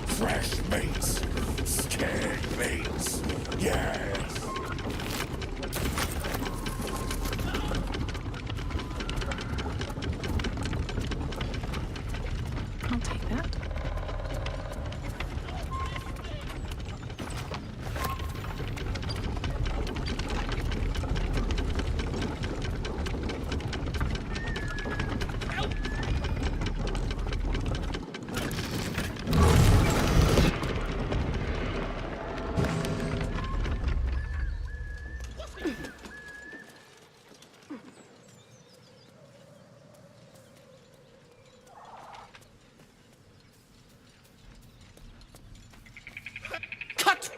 Fresh meats. Scared meats. Yes. I'll take that.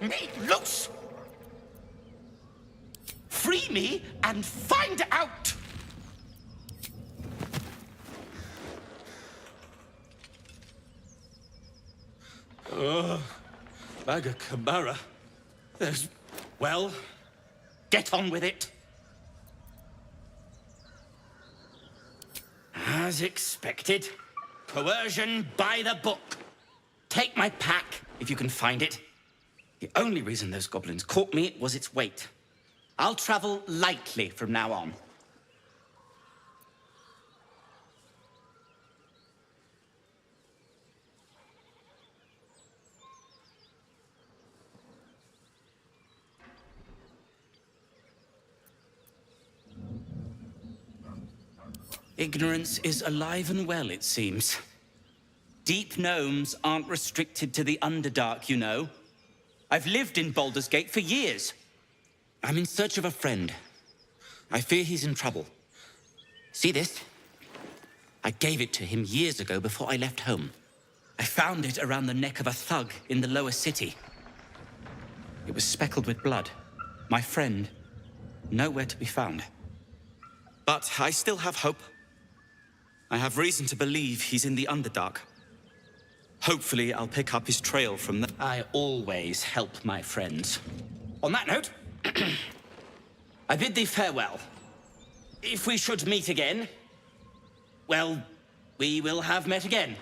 Me loose! Free me and find out! Bag of Camara. There's... well, Get on with it. As expected, coercion by the book. Take my pack, if you can find it. The only reason those goblins caught me was its weight. I'll travel lightly from now on. Ignorance is alive and well, it seems. Deep gnomes aren't restricted to the Underdark, you know. I've lived in Baldur's Gate for years. I'm in search of a friend. I fear he's in trouble. See this? I gave it to him years ago before I left home. I found it around the neck of a thug in the lower city. It was speckled with blood. My friend, nowhere to be found. But I still have hope. I have reason to believe he's in the Underdark. Hopefully, I'll pick up his trail from there. I always help my friends. On that note, I bid thee farewell. If we should meet again, well, we will have met again.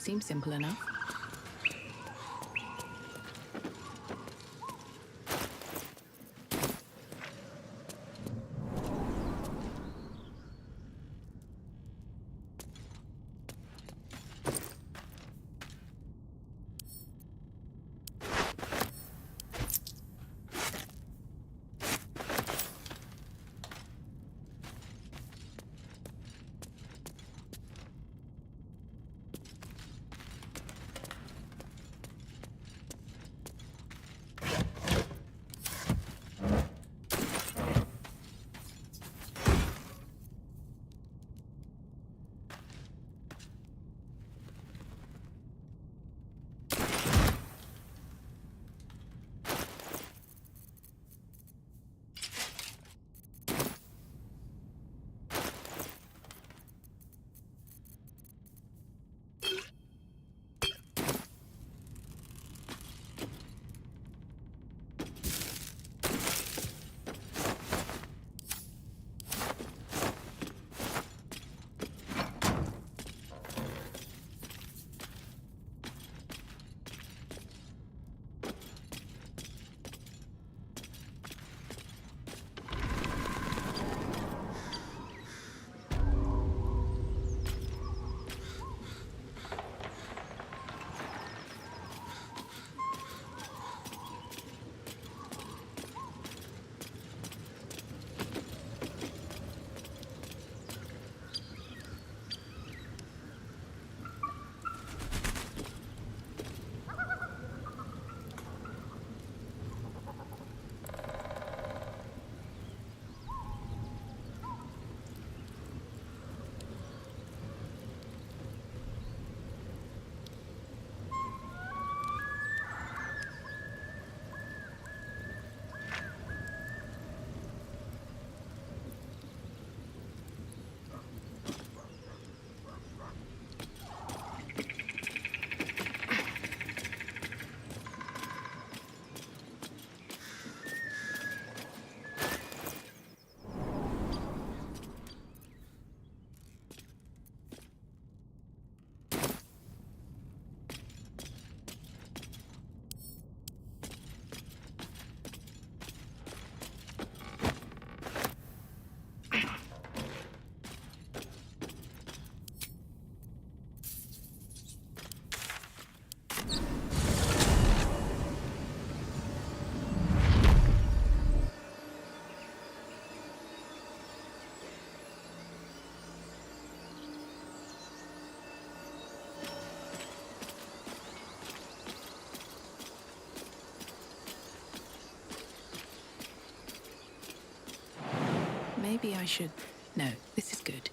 Seems simple enough. Maybe I should... No, this is good.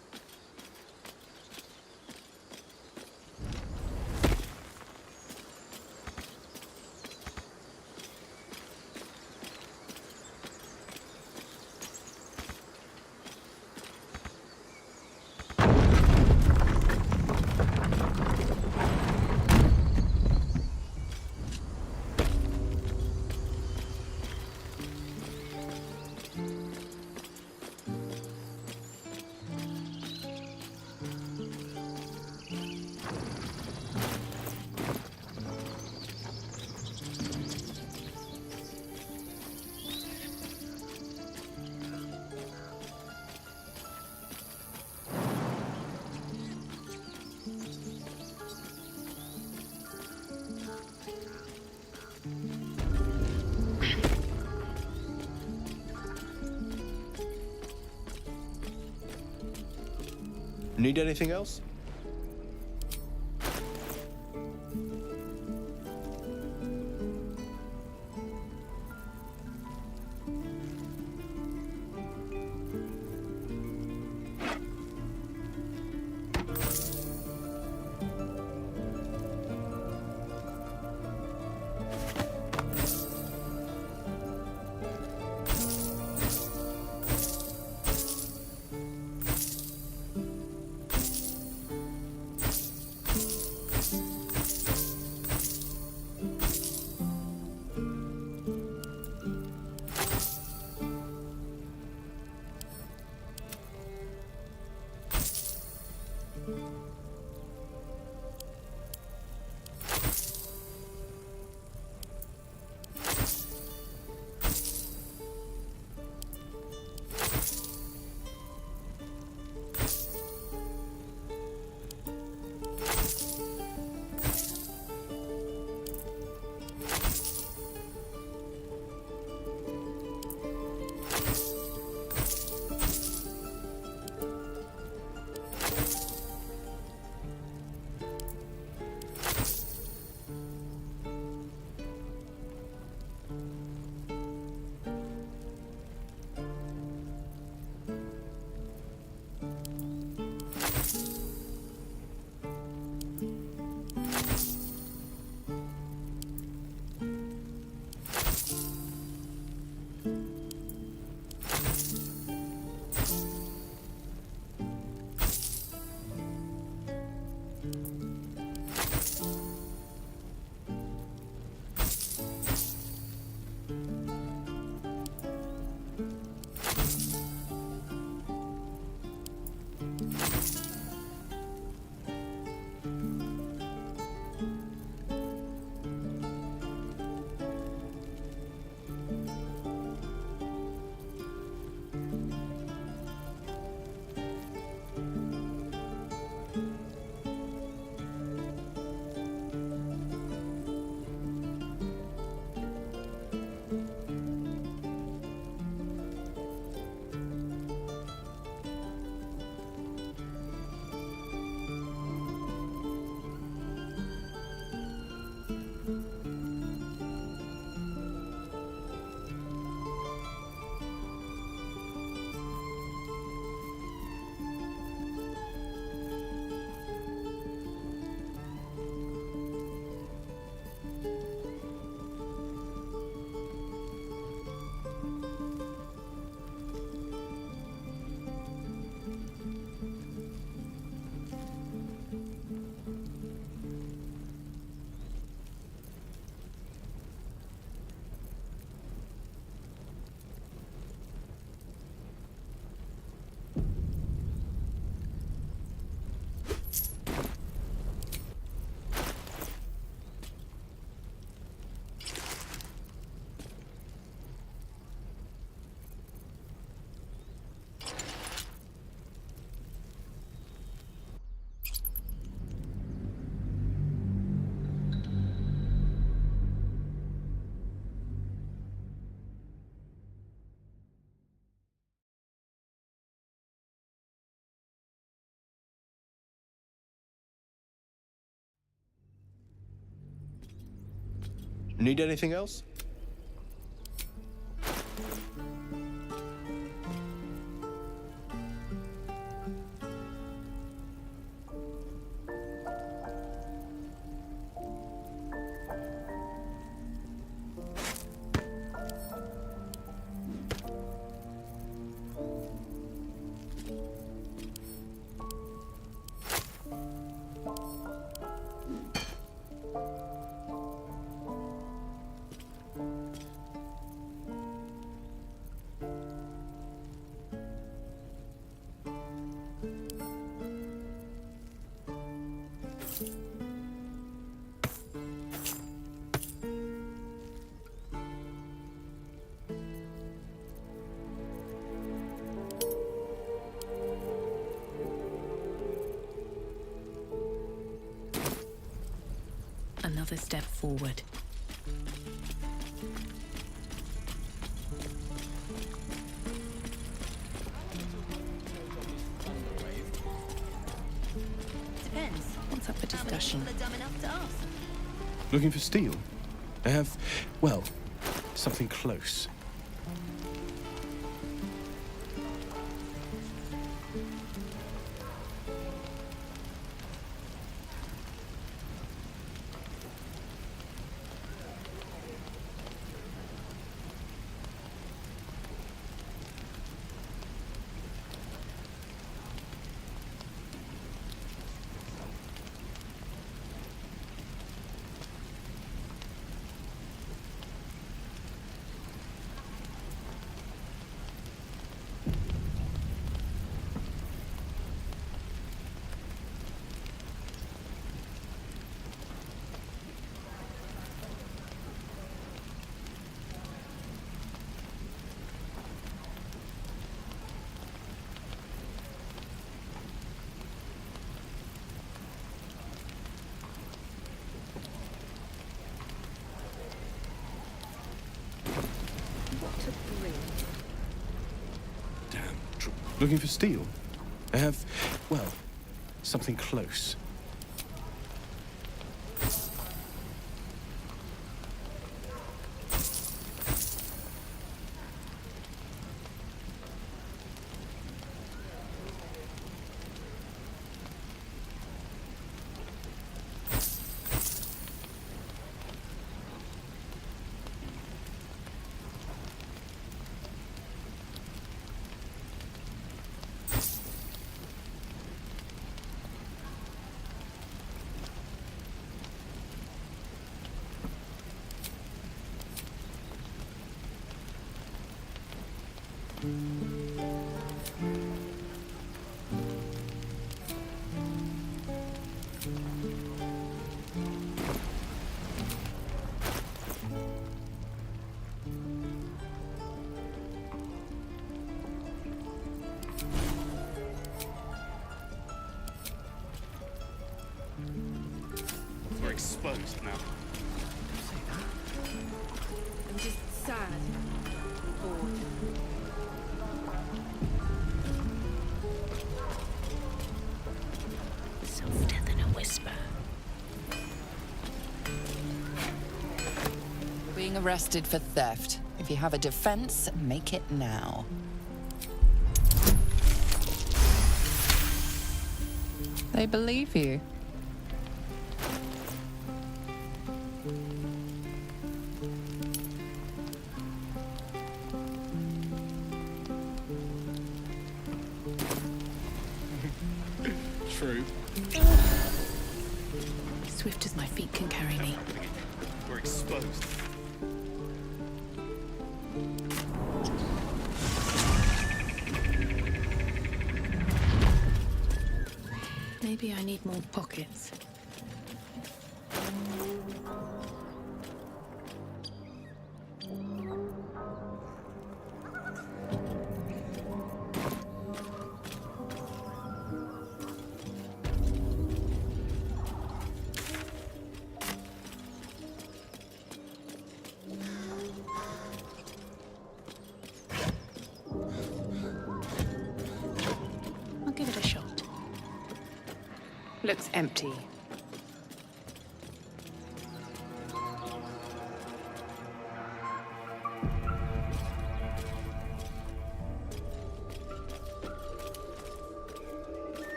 Need anything else? Need anything else? another step forward. Depends. What's up for discussion? How many people are dumb enough to ask? Looking for steel? I have, well, something close. Looking for steel? I have, well, something close. We're exposed now. I'm just sad. Bored. Softer than a whisper. Being arrested for theft. If you have a defense, make it now. They believe you. True. Swift as my feet can carry me. We're exposed. Maybe I need more pockets. I'll give it a shot. Looks empty.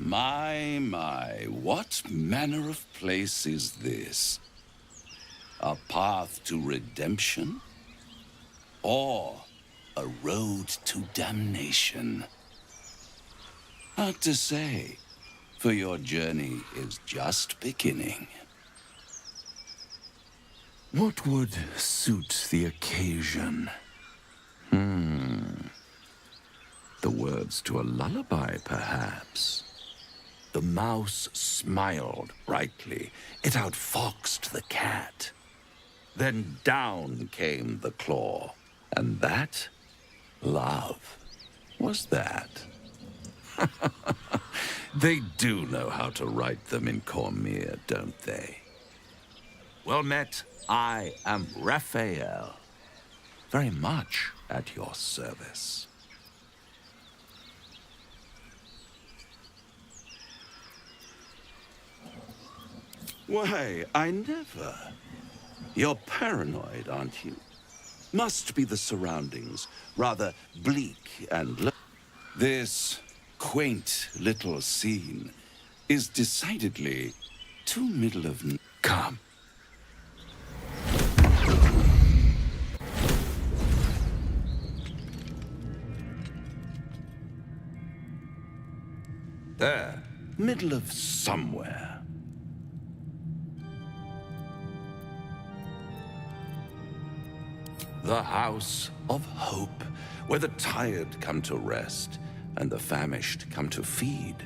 My, what manner of place is this? A path to redemption? Or a road to damnation? Hard to say, for your journey is just beginning. What would suit the occasion? The words to a lullaby, perhaps. The mouse smiled brightly. It outfoxed the cat. Then down came the claw. And that? Love. Was that? They do know how to write them in Cormyr, don't they? Well met, I am Raphael. Very much at your service. Why, I never. You're paranoid, aren't you? Must be the surroundings, rather bleak and This quaint little scene is decidedly too middle of... Come. There, middle of somewhere. The House of Hope, where the tired come to rest and the famished come to feed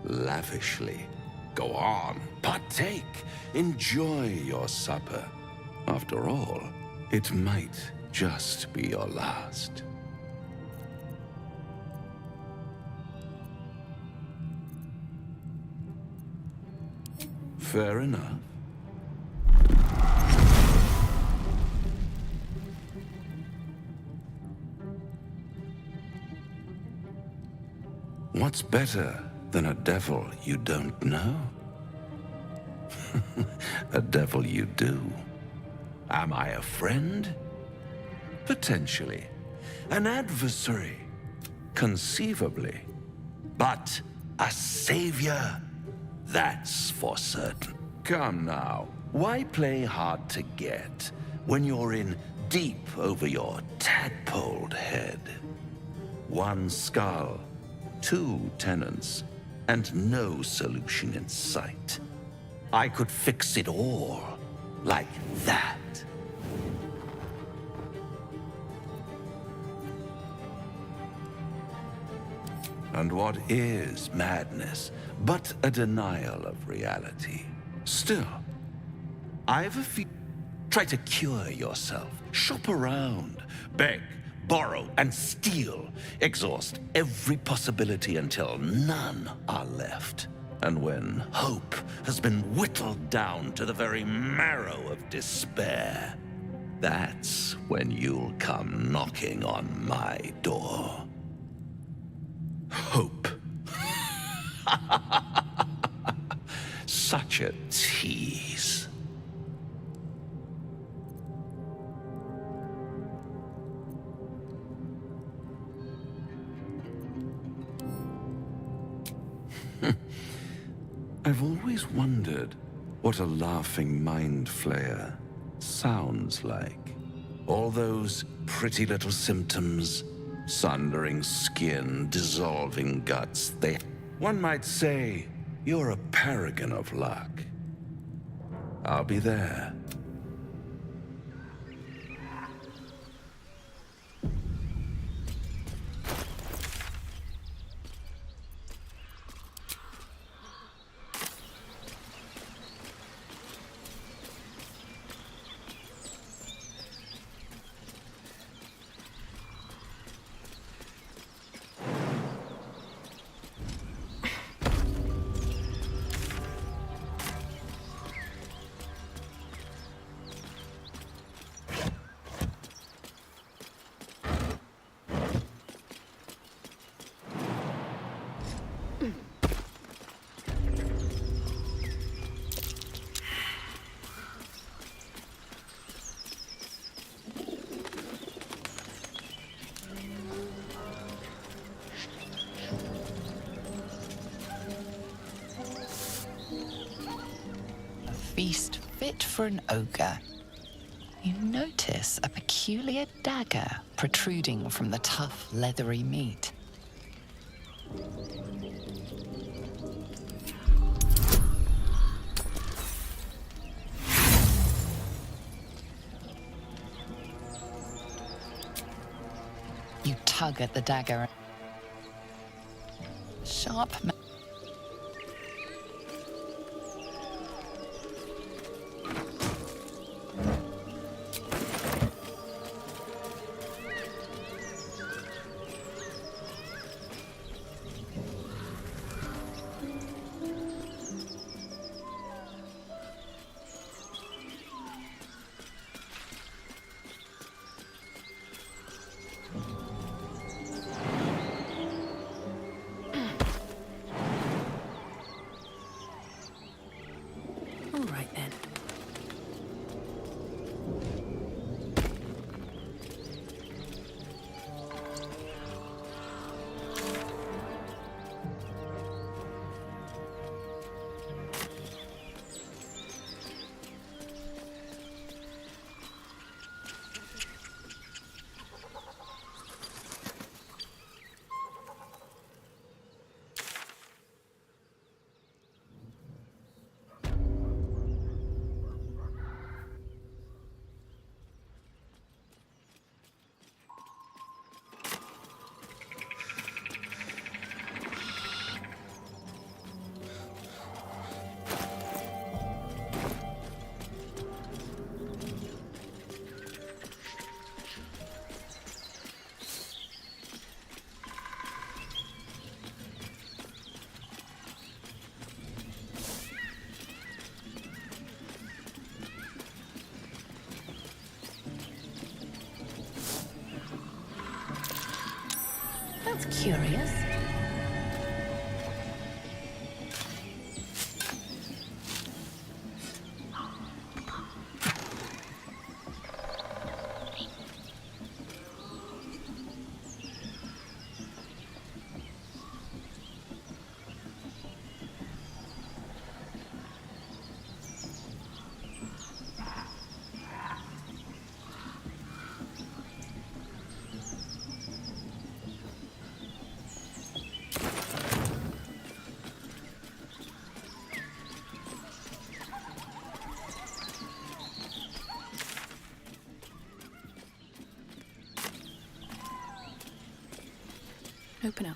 lavishly. Go on, partake, enjoy your supper. After all, it might just be your last. Fair enough. What's better than a devil you don't know? A devil you do. Am I a friend? Potentially. An adversary? Conceivably. But a savior? That's for certain. Come now, why play hard to get when you're in deep over your tadpoled head? One skull, 2 tenants, and no solution in sight. I could fix it all, like that. And what is madness but a denial of reality? Still, I've a few. Try to cure yourself. Shop around. Beg, borrow, and steal. Exhaust every possibility until none are left. And when hope has been whittled down to the very marrow of despair, that's when you'll come knocking on my door. Hope. Such a tease. I've always wondered what a laughing mind flayer sounds like. All those pretty little symptoms, sundering skin, dissolving guts, one might say you're a paragon of luck. I'll be there. Feast fit for an ogre. You notice a peculiar dagger protruding from the tough, leathery meat. tug at the dagger. Sharp. All right then. That's curious. Open up.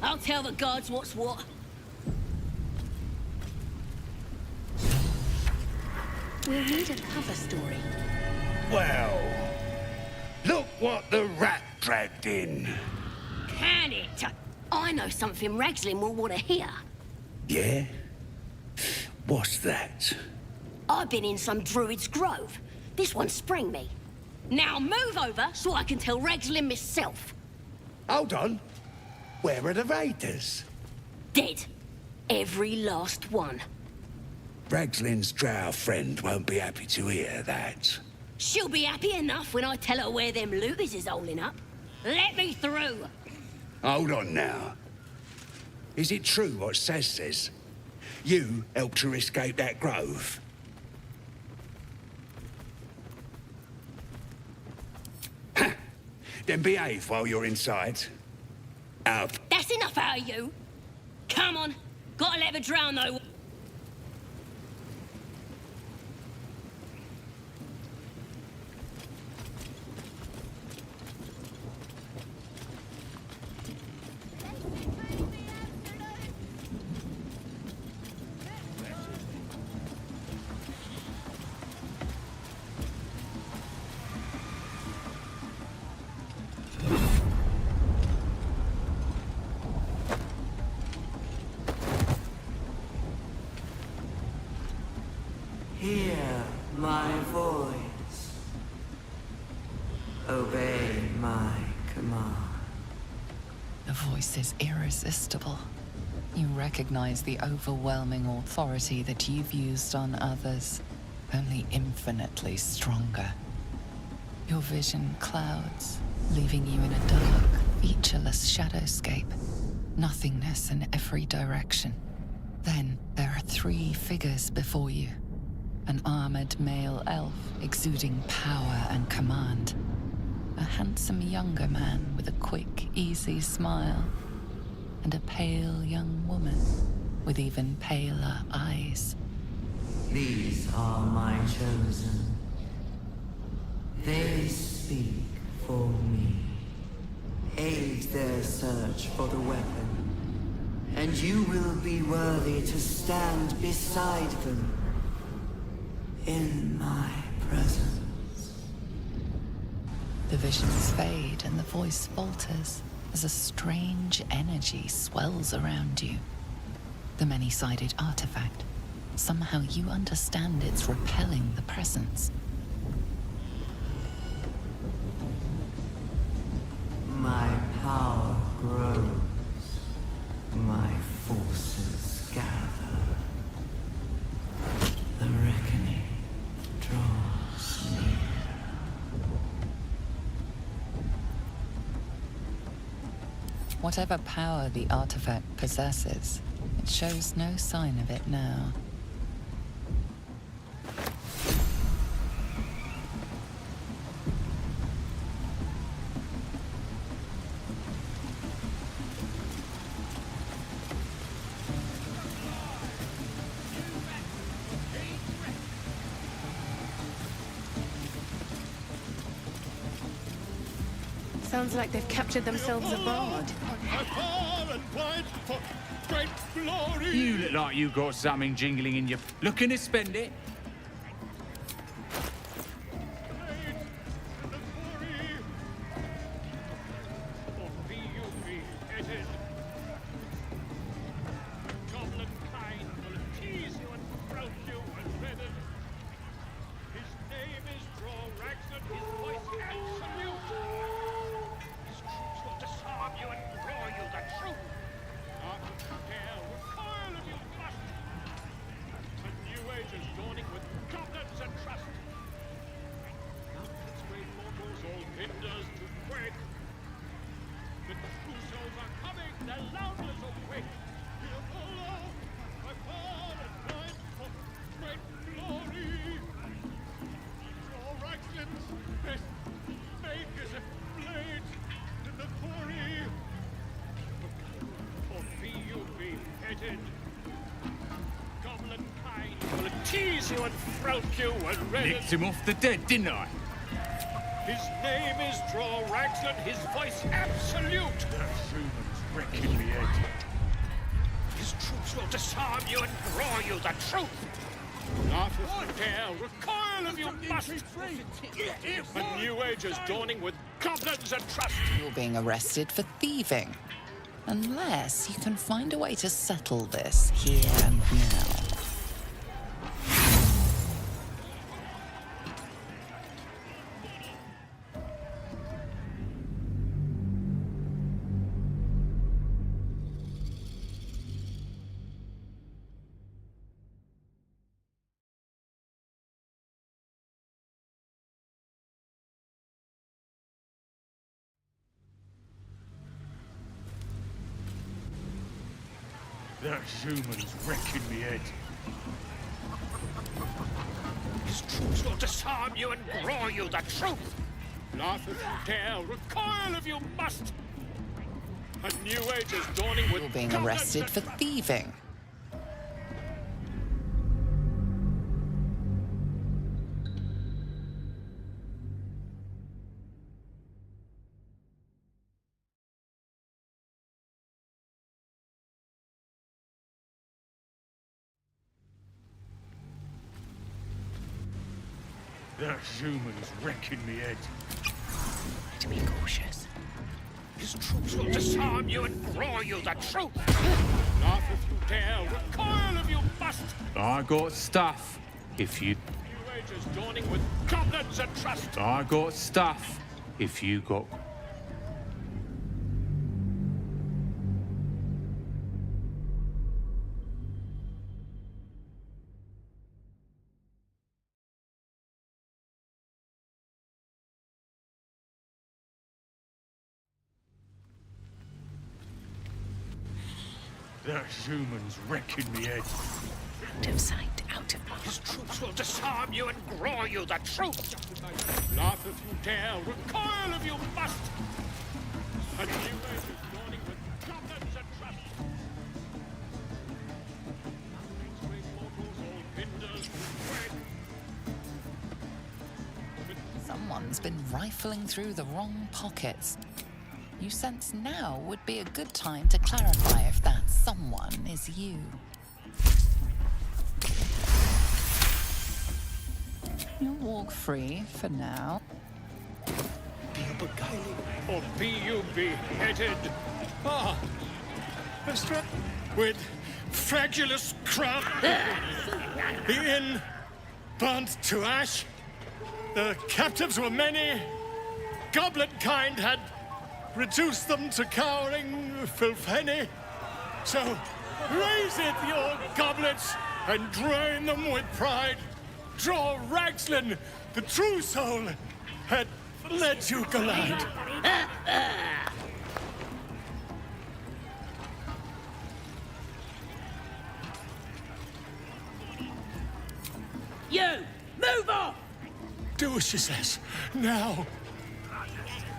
I'll tell the guards what's what. We'll need a cover story. Well, look what the rat dragged in. Can it? I know something Ragslin will want to hear. Yeah? What's that? I've been in some druid's grove. This one sprang me. Now move over so I can tell Ragslin myself. Hold on. Where are the raiders? Dead. Every last one. Ragslin's drow friend won't be happy to hear that. She'll be happy enough when I tell her where them looters is holding up. Let me through. Hold on now. Is it true what Saz says? You helped her escape that grove? Ha! Then behave while you're inside. Out. That's enough out of you. Come on. Gotta let her drown though. my voice. Obey my command. The voice is irresistible. You recognize the overwhelming authority that you've used on others, only infinitely stronger. Your vision clouds, leaving you in a dark, featureless shadowscape. Nothingness in every direction. Then there are 3 figures before you. An armored male elf exuding power and command. A handsome younger man with a quick, easy smile. And a pale young woman with even paler eyes. These are my chosen. They speak for me. Aid their search for the weapon, and you will be worthy to stand beside them in my presence. The visions fade and the voice falters as a strange energy swells around you. The many-sided artifact. Somehow you understand it's repelling the presence. My power grows. My forces gather. The reckoning draws near. Whatever power the artifact possesses, it shows no sign of it now. Sounds like they've captured themselves a bard. You look like you got something jingling in your... Looking to spend it? Nicked him off the dead, didn't I? His name is Drorax and his voice absolute. That human's wrecking me head. His troops will disarm you and draw you the truth. Not if you dare, recoil if you must. A new age is dawning with goblins and trust. You're being arrested for thieving. Unless you can find a way to settle this here and now. That human's wrecking me head. His troops will disarm you and draw you the truth. Laugh if you dare, recoil if you must. A new age is dawning with... You're being arrested for thieving. That human's wrecking me head. To be cautious. His troops will disarm you and draw you the truth. Laugh if you dare, recoil if you must. I got stuff. If you... New ages dawning with goblins and trust. I got stuff, if you got... There's humans wrecking me head. Out of sight, out of mind. His troops will disarm you and grow you the truth. Laugh if you dare, recoil if you must. A new age is dawning with goblins and trust. Someone's been rifling through the wrong pockets. You sense now would be a good time to clarify if that someone is you. You'll walk free for now. Be you beguiling, or be you beheaded? Ah, with fragulous crown. The inn burnt to ash. The captives were many. Goblet kind had reduced them to cowering filfhenny. So raise it, your goblets, and drain them with pride. Draw Ragslin, the true soul, had let you glide. You! Move off! Do as she says. Now.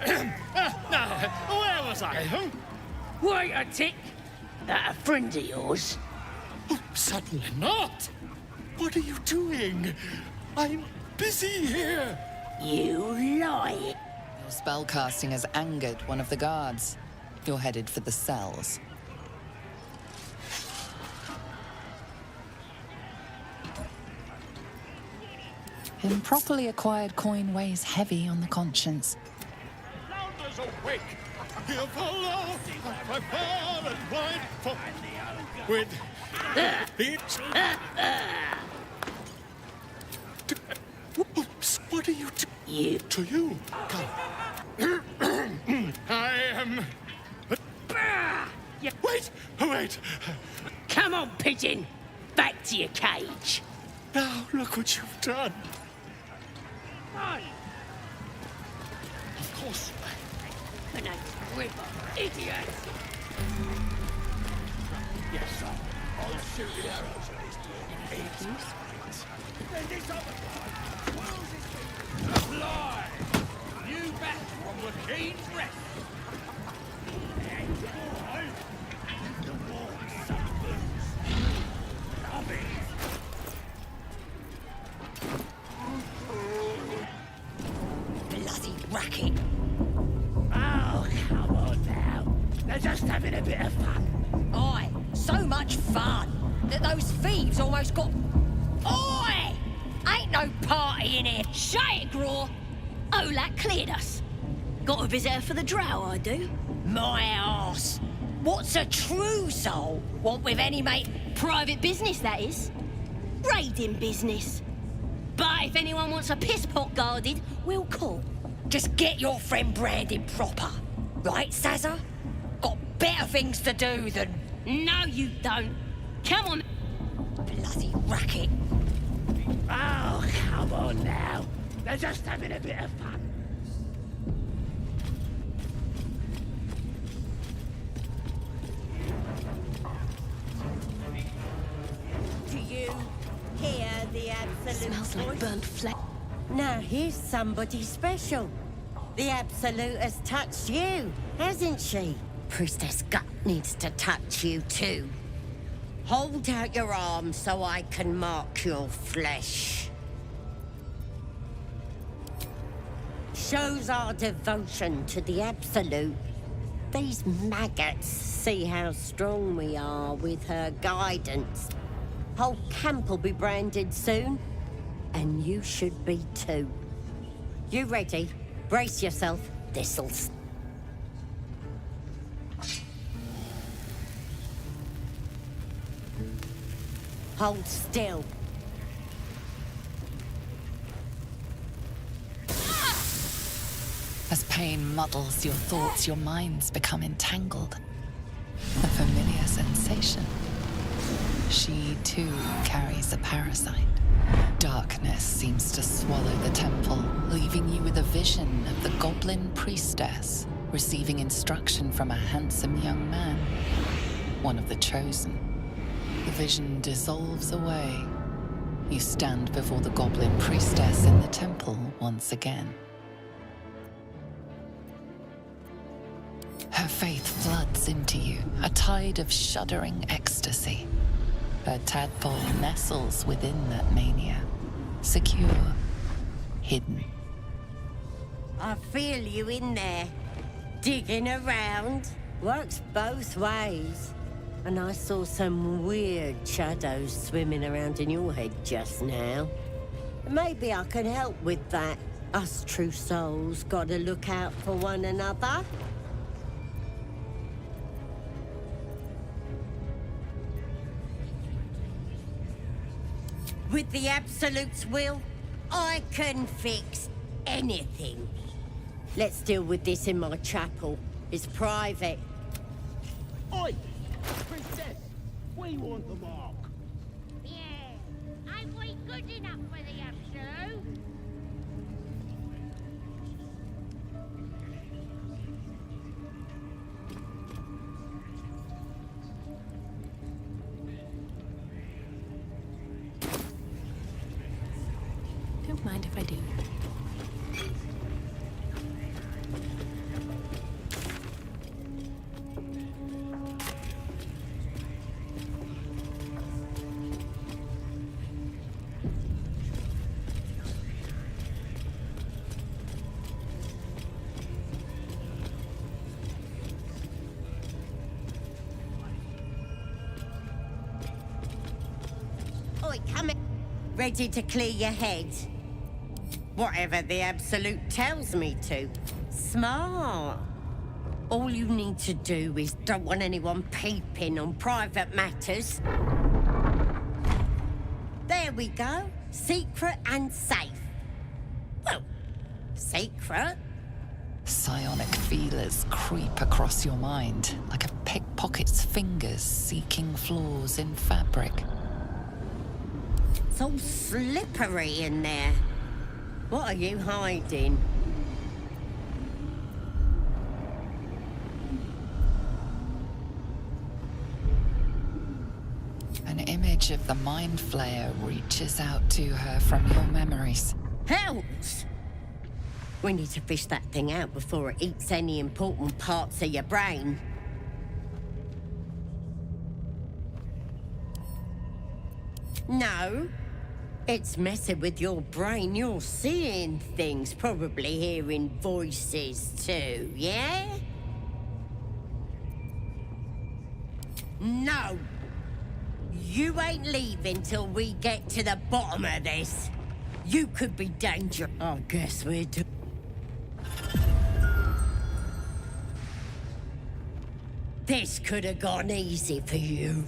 Now, where was I? Wait a tick. That a friend of yours? Oh, certainly not. What are you doing? I'm busy here. You lie. Your spellcasting has angered one of the guards. You're headed for the cells. Improperly acquired coin weighs heavy on the conscience. Balder's awake. He'll follow my far and wide for... with the... What are you doing? You. To you. Come. I am... Wait! Come on, pigeon. Back to your cage. Now, look what you've done. Of course. An ripper, idiot. Yes, sir. I'll shoot the arrows at his head. Then this other guy. Fly! You back from the keen rest. The warm sunburns. Loving. Bloody racket. Oh, come on now. They're just having a bit of fun. Aye, so much fun that those thieves almost got... Oi! Ain't no party in here. Shut it, Graw. Olak cleared us. Got a visitor for the drow, I do. My arse. What's a true soul want with any mate? Private business, that is. Raiding business. But if anyone wants a piss pot guarded, we'll call. Just get your friend branded proper. Right, Sazza? Got better things to do than... No, you don't. Come on. Bloody racket. Oh, come on now. They're just having a bit of fun. Do you hear the absolute Smells like voice? burnt flesh. Now here's somebody special. The Absolute has touched you, hasn't she? Priestess Gut needs to touch you too. Hold out your arm so I can mark your flesh. Shows our devotion to the Absolute. These maggots see how strong we are with her guidance. Whole camp will be branded soon, and you should be too. You ready? Brace yourself. This'll... Hold still. As pain muddles your thoughts, your minds become entangled. A familiar sensation. She too carries a parasite. Darkness seems to swallow the temple, leaving you with a vision of the goblin priestess receiving instruction from a handsome young man, one of the chosen. The vision dissolves away. You stand before the goblin priestess in the temple once again. Her faith floods into you, a tide of shuddering ecstasy. Her tadpole nestles within that mania, secure, hidden. I feel you in there, digging around. Works both ways. And I saw some weird shadows swimming around in your head just now. Maybe I can help with that. Us true souls gotta look out for one another. With the Absolute's will, I can fix anything. Let's deal with this in my chapel. It's private. Oi! Princess, we want the mark. Yeah, ain't we good enough for the Absolute? Don't mind if I do. Oi, come in. Ready to clear your head? Whatever the Absolute tells me to. Smart. All you need to do is don't want anyone peeping on private matters. There we go. Secret and safe. Well, secret. Psionic feelers creep across your mind, like a pickpocket's fingers seeking flaws in fabric. It's all slippery in there. What are you hiding? An image of the Mind Flayer reaches out to her from your memories. Hells! We need to fish that thing out before it eats any important parts of your brain. No. It's messing with your brain. You're seeing things, probably hearing voices too, yeah? No. You ain't leaving till we get to the bottom of this. You could be dangerous. I guess we're doing. This could have gone easy for you.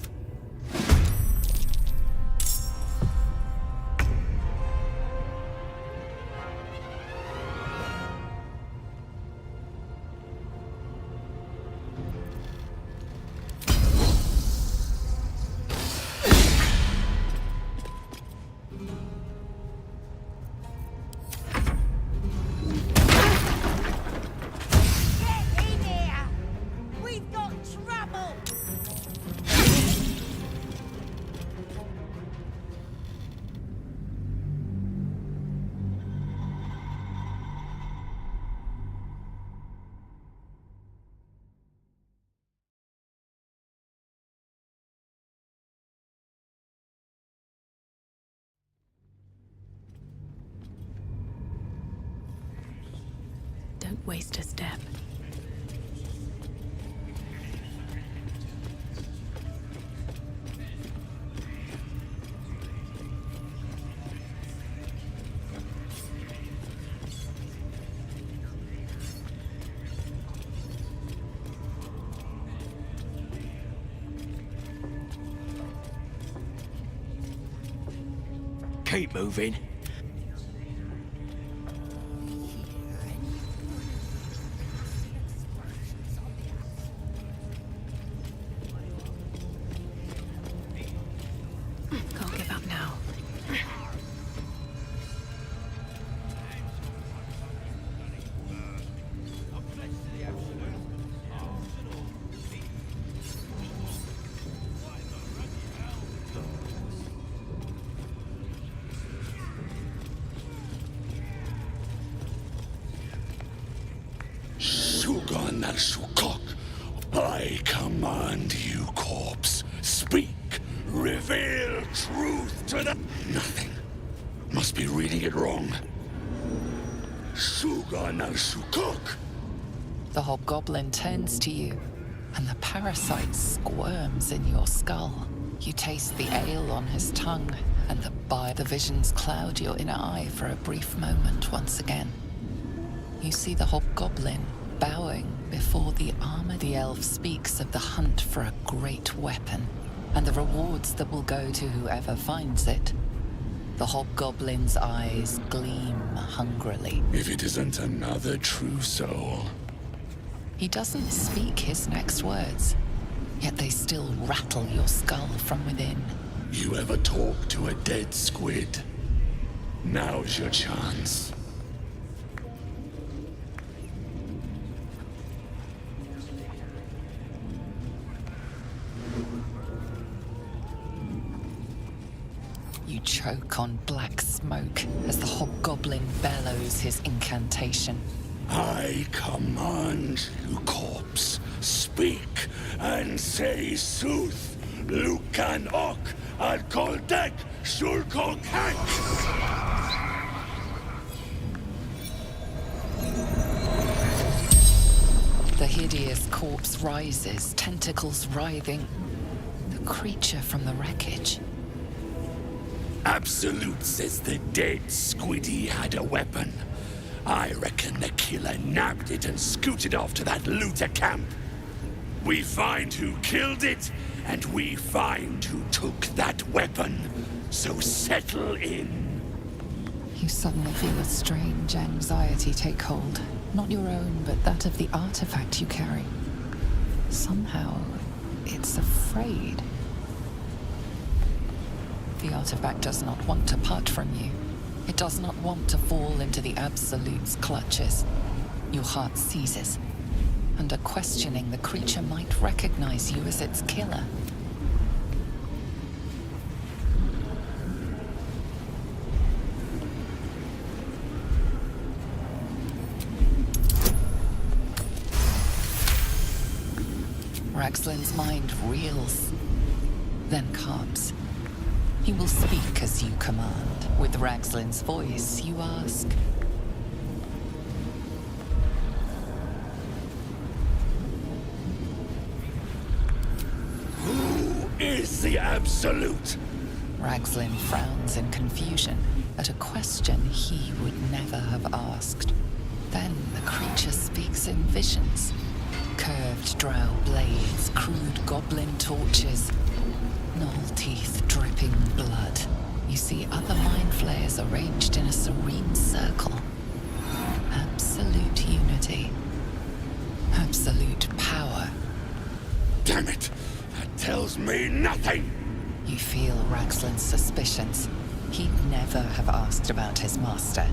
Don't waste a step. Keep moving. Shugan Shukok, I command you, corpse. Speak. Reveal truth to the... Nothing. Must be reading it wrong. Shugan Shukok. The hobgoblin turns to you, and the parasite squirms in your skull. You taste the ale on his tongue, and the visions cloud your inner eye for a brief moment once again. You see the hobgoblin bowing before the armor. The elf speaks of the hunt for a great weapon, and the rewards that will go to whoever finds it. The hobgoblin's eyes gleam hungrily. If it isn't another true soul. He doesn't speak his next words, yet they still rattle your skull from within. You ever talk to a dead squid? Now's your chance. You choke on black smoke as the hobgoblin bellows his incantation. I command you, corpse. Speak and say sooth. Lucan ok al koldek shulkok hank. The hideous corpse rises, tentacles writhing. The creature from the wreckage. Absolute says the dead squiddy had a weapon. I reckon the killer nabbed it and scooted off to that looter camp. We find who killed it, and we find who took that weapon. So settle in. You suddenly feel a strange anxiety take hold. Not your own, but that of the artifact you carry. Somehow, it's afraid. The artifact does not want to part from you. It does not want to fall into the Absolute's clutches. Your heart seizes. Under questioning, the creature might recognize you as its killer. Raxlin's mind reels, then calms. He will speak as you command. With Raxlin's voice, you ask. Who is the Absolute? Raxlin frowns in confusion at a question he would never have asked. Then the creature speaks in visions. Curved drow blades, crude goblin torches, gnoll teeth dripping blood. You see other mind flayers arranged in a serene circle. Absolute unity. Absolute power. Damn it! That tells me nothing! You feel Raxlin's suspicions. He'd never have asked about his master.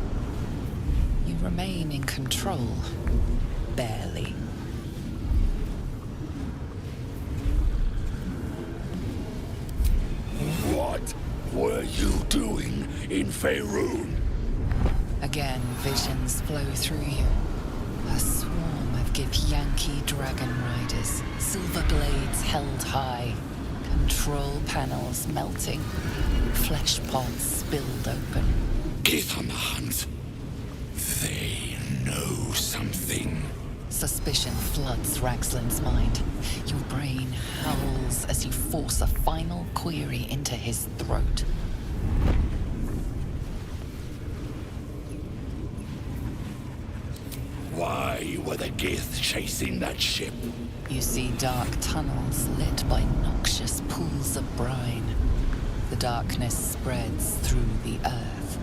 You remain in control. Barely. What were you doing in Faerun? Again, visions flow through you. A swarm of Githyanki dragon riders, silver blades held high, control panels melting, flesh pods spilled open. Gith on the hunt. They know something. Suspicion floods Raxlin's mind. Your brain howls as you force a final query into his throat. Why were the Gith chasing that ship? You see dark tunnels lit by noxious pools of brine. The darkness spreads through the earth.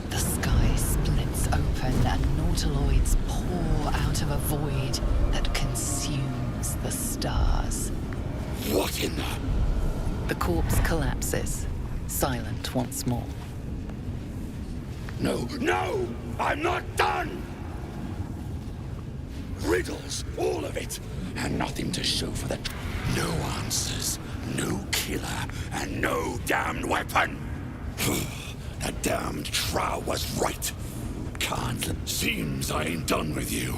The sky splits open and nautiloids pour out of a void that consumes the stars. What in the... The corpse collapses, silent once more. No, no! I'm not done! Riddles, all of it, and nothing to show for that. No answers, no killer, and no damned weapon! That damned Trow was right. Can't... Seems I ain't done with you.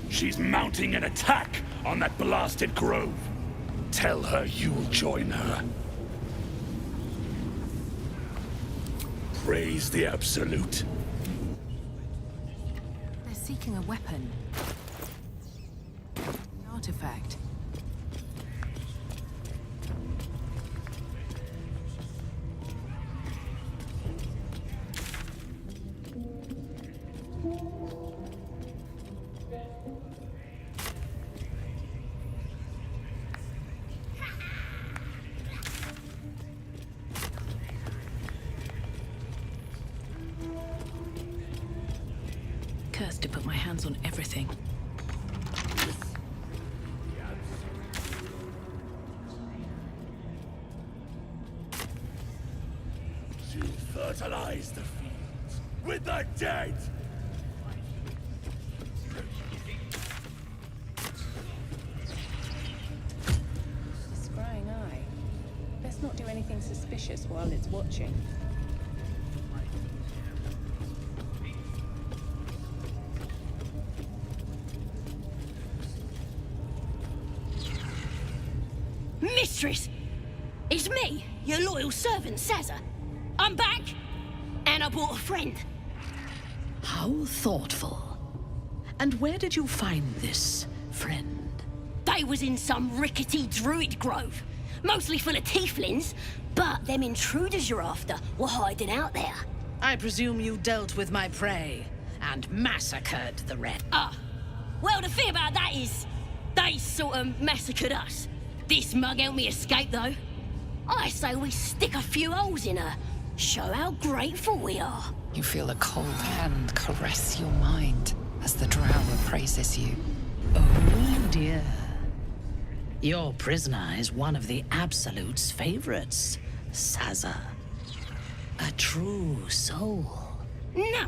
She's mounting an attack on that blasted grove. Tell her you'll join her. Praise the Absolute. They're seeking a weapon. An artifact. Cursed to put my hands on everything. She'll fertilize the fields with the dead! Scrying eye. Best not do anything suspicious while it's watching. Mistress! It's me, your loyal servant, Sazza. I'm back, and I brought a friend. How thoughtful. And where did you find this friend? They was in some rickety druid grove, mostly full of tieflings, but them intruders you're after were hiding out there. I presume you dealt with my prey and massacred the rest. Well, the thing about that is, they sort of massacred us. This mug helped me escape, though. I say we stick a few holes in her. Show how grateful we are. You feel a cold hand caress your mind as the drow appraises you. Oh dear. Your prisoner is one of the Absolute's favorites, Sazza. A true soul. Nah,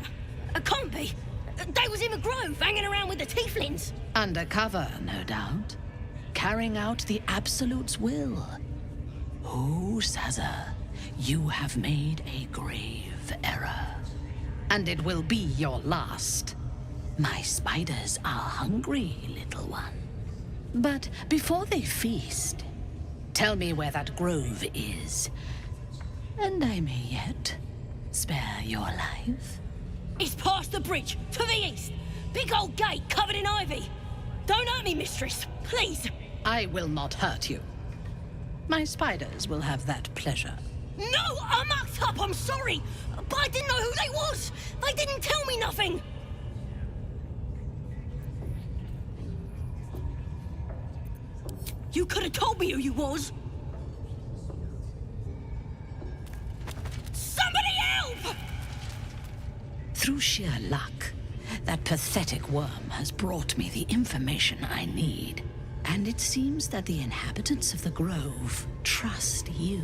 it can't be. They was in the grove, hanging around with the tieflings. Undercover, no doubt. Carrying out the Absolute's will. Oh, Sazza, you have made a grave error. And it will be your last. My spiders are hungry, little one. But before they feast, tell me where that grove is. And I may yet spare your life. It's past the bridge, to the east. Big old gate covered in ivy. Don't hurt me, mistress, please. I will not hurt you. My spiders will have that pleasure. No, I mucked up, I'm sorry. But I didn't know who they was. They didn't tell me nothing. You could have told me who you was. Somebody help! Through sheer luck, that pathetic worm has brought me the information I need. And it seems that the inhabitants of the grove trust you.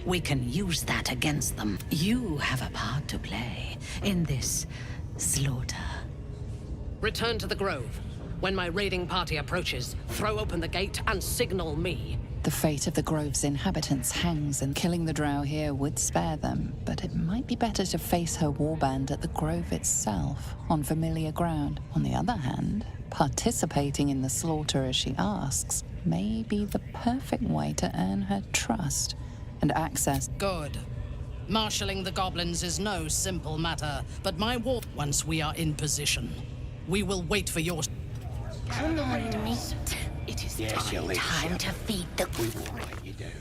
We can use that against them. You have a part to play in this slaughter. Return to the grove. When my raiding party approaches, throw open the gate and signal me. The fate of the grove's inhabitants hangs, and killing the drow here would spare them, but it might be better to face her warband at the grove itself, on familiar ground. On the other hand, participating in the slaughter as she asks may be the perfect way to earn her trust and access. Good. Marshalling the goblins is no simple matter, but my war... Once we are in position, we will wait for your... Come on, mate. It is time to feed the... We won't let you down.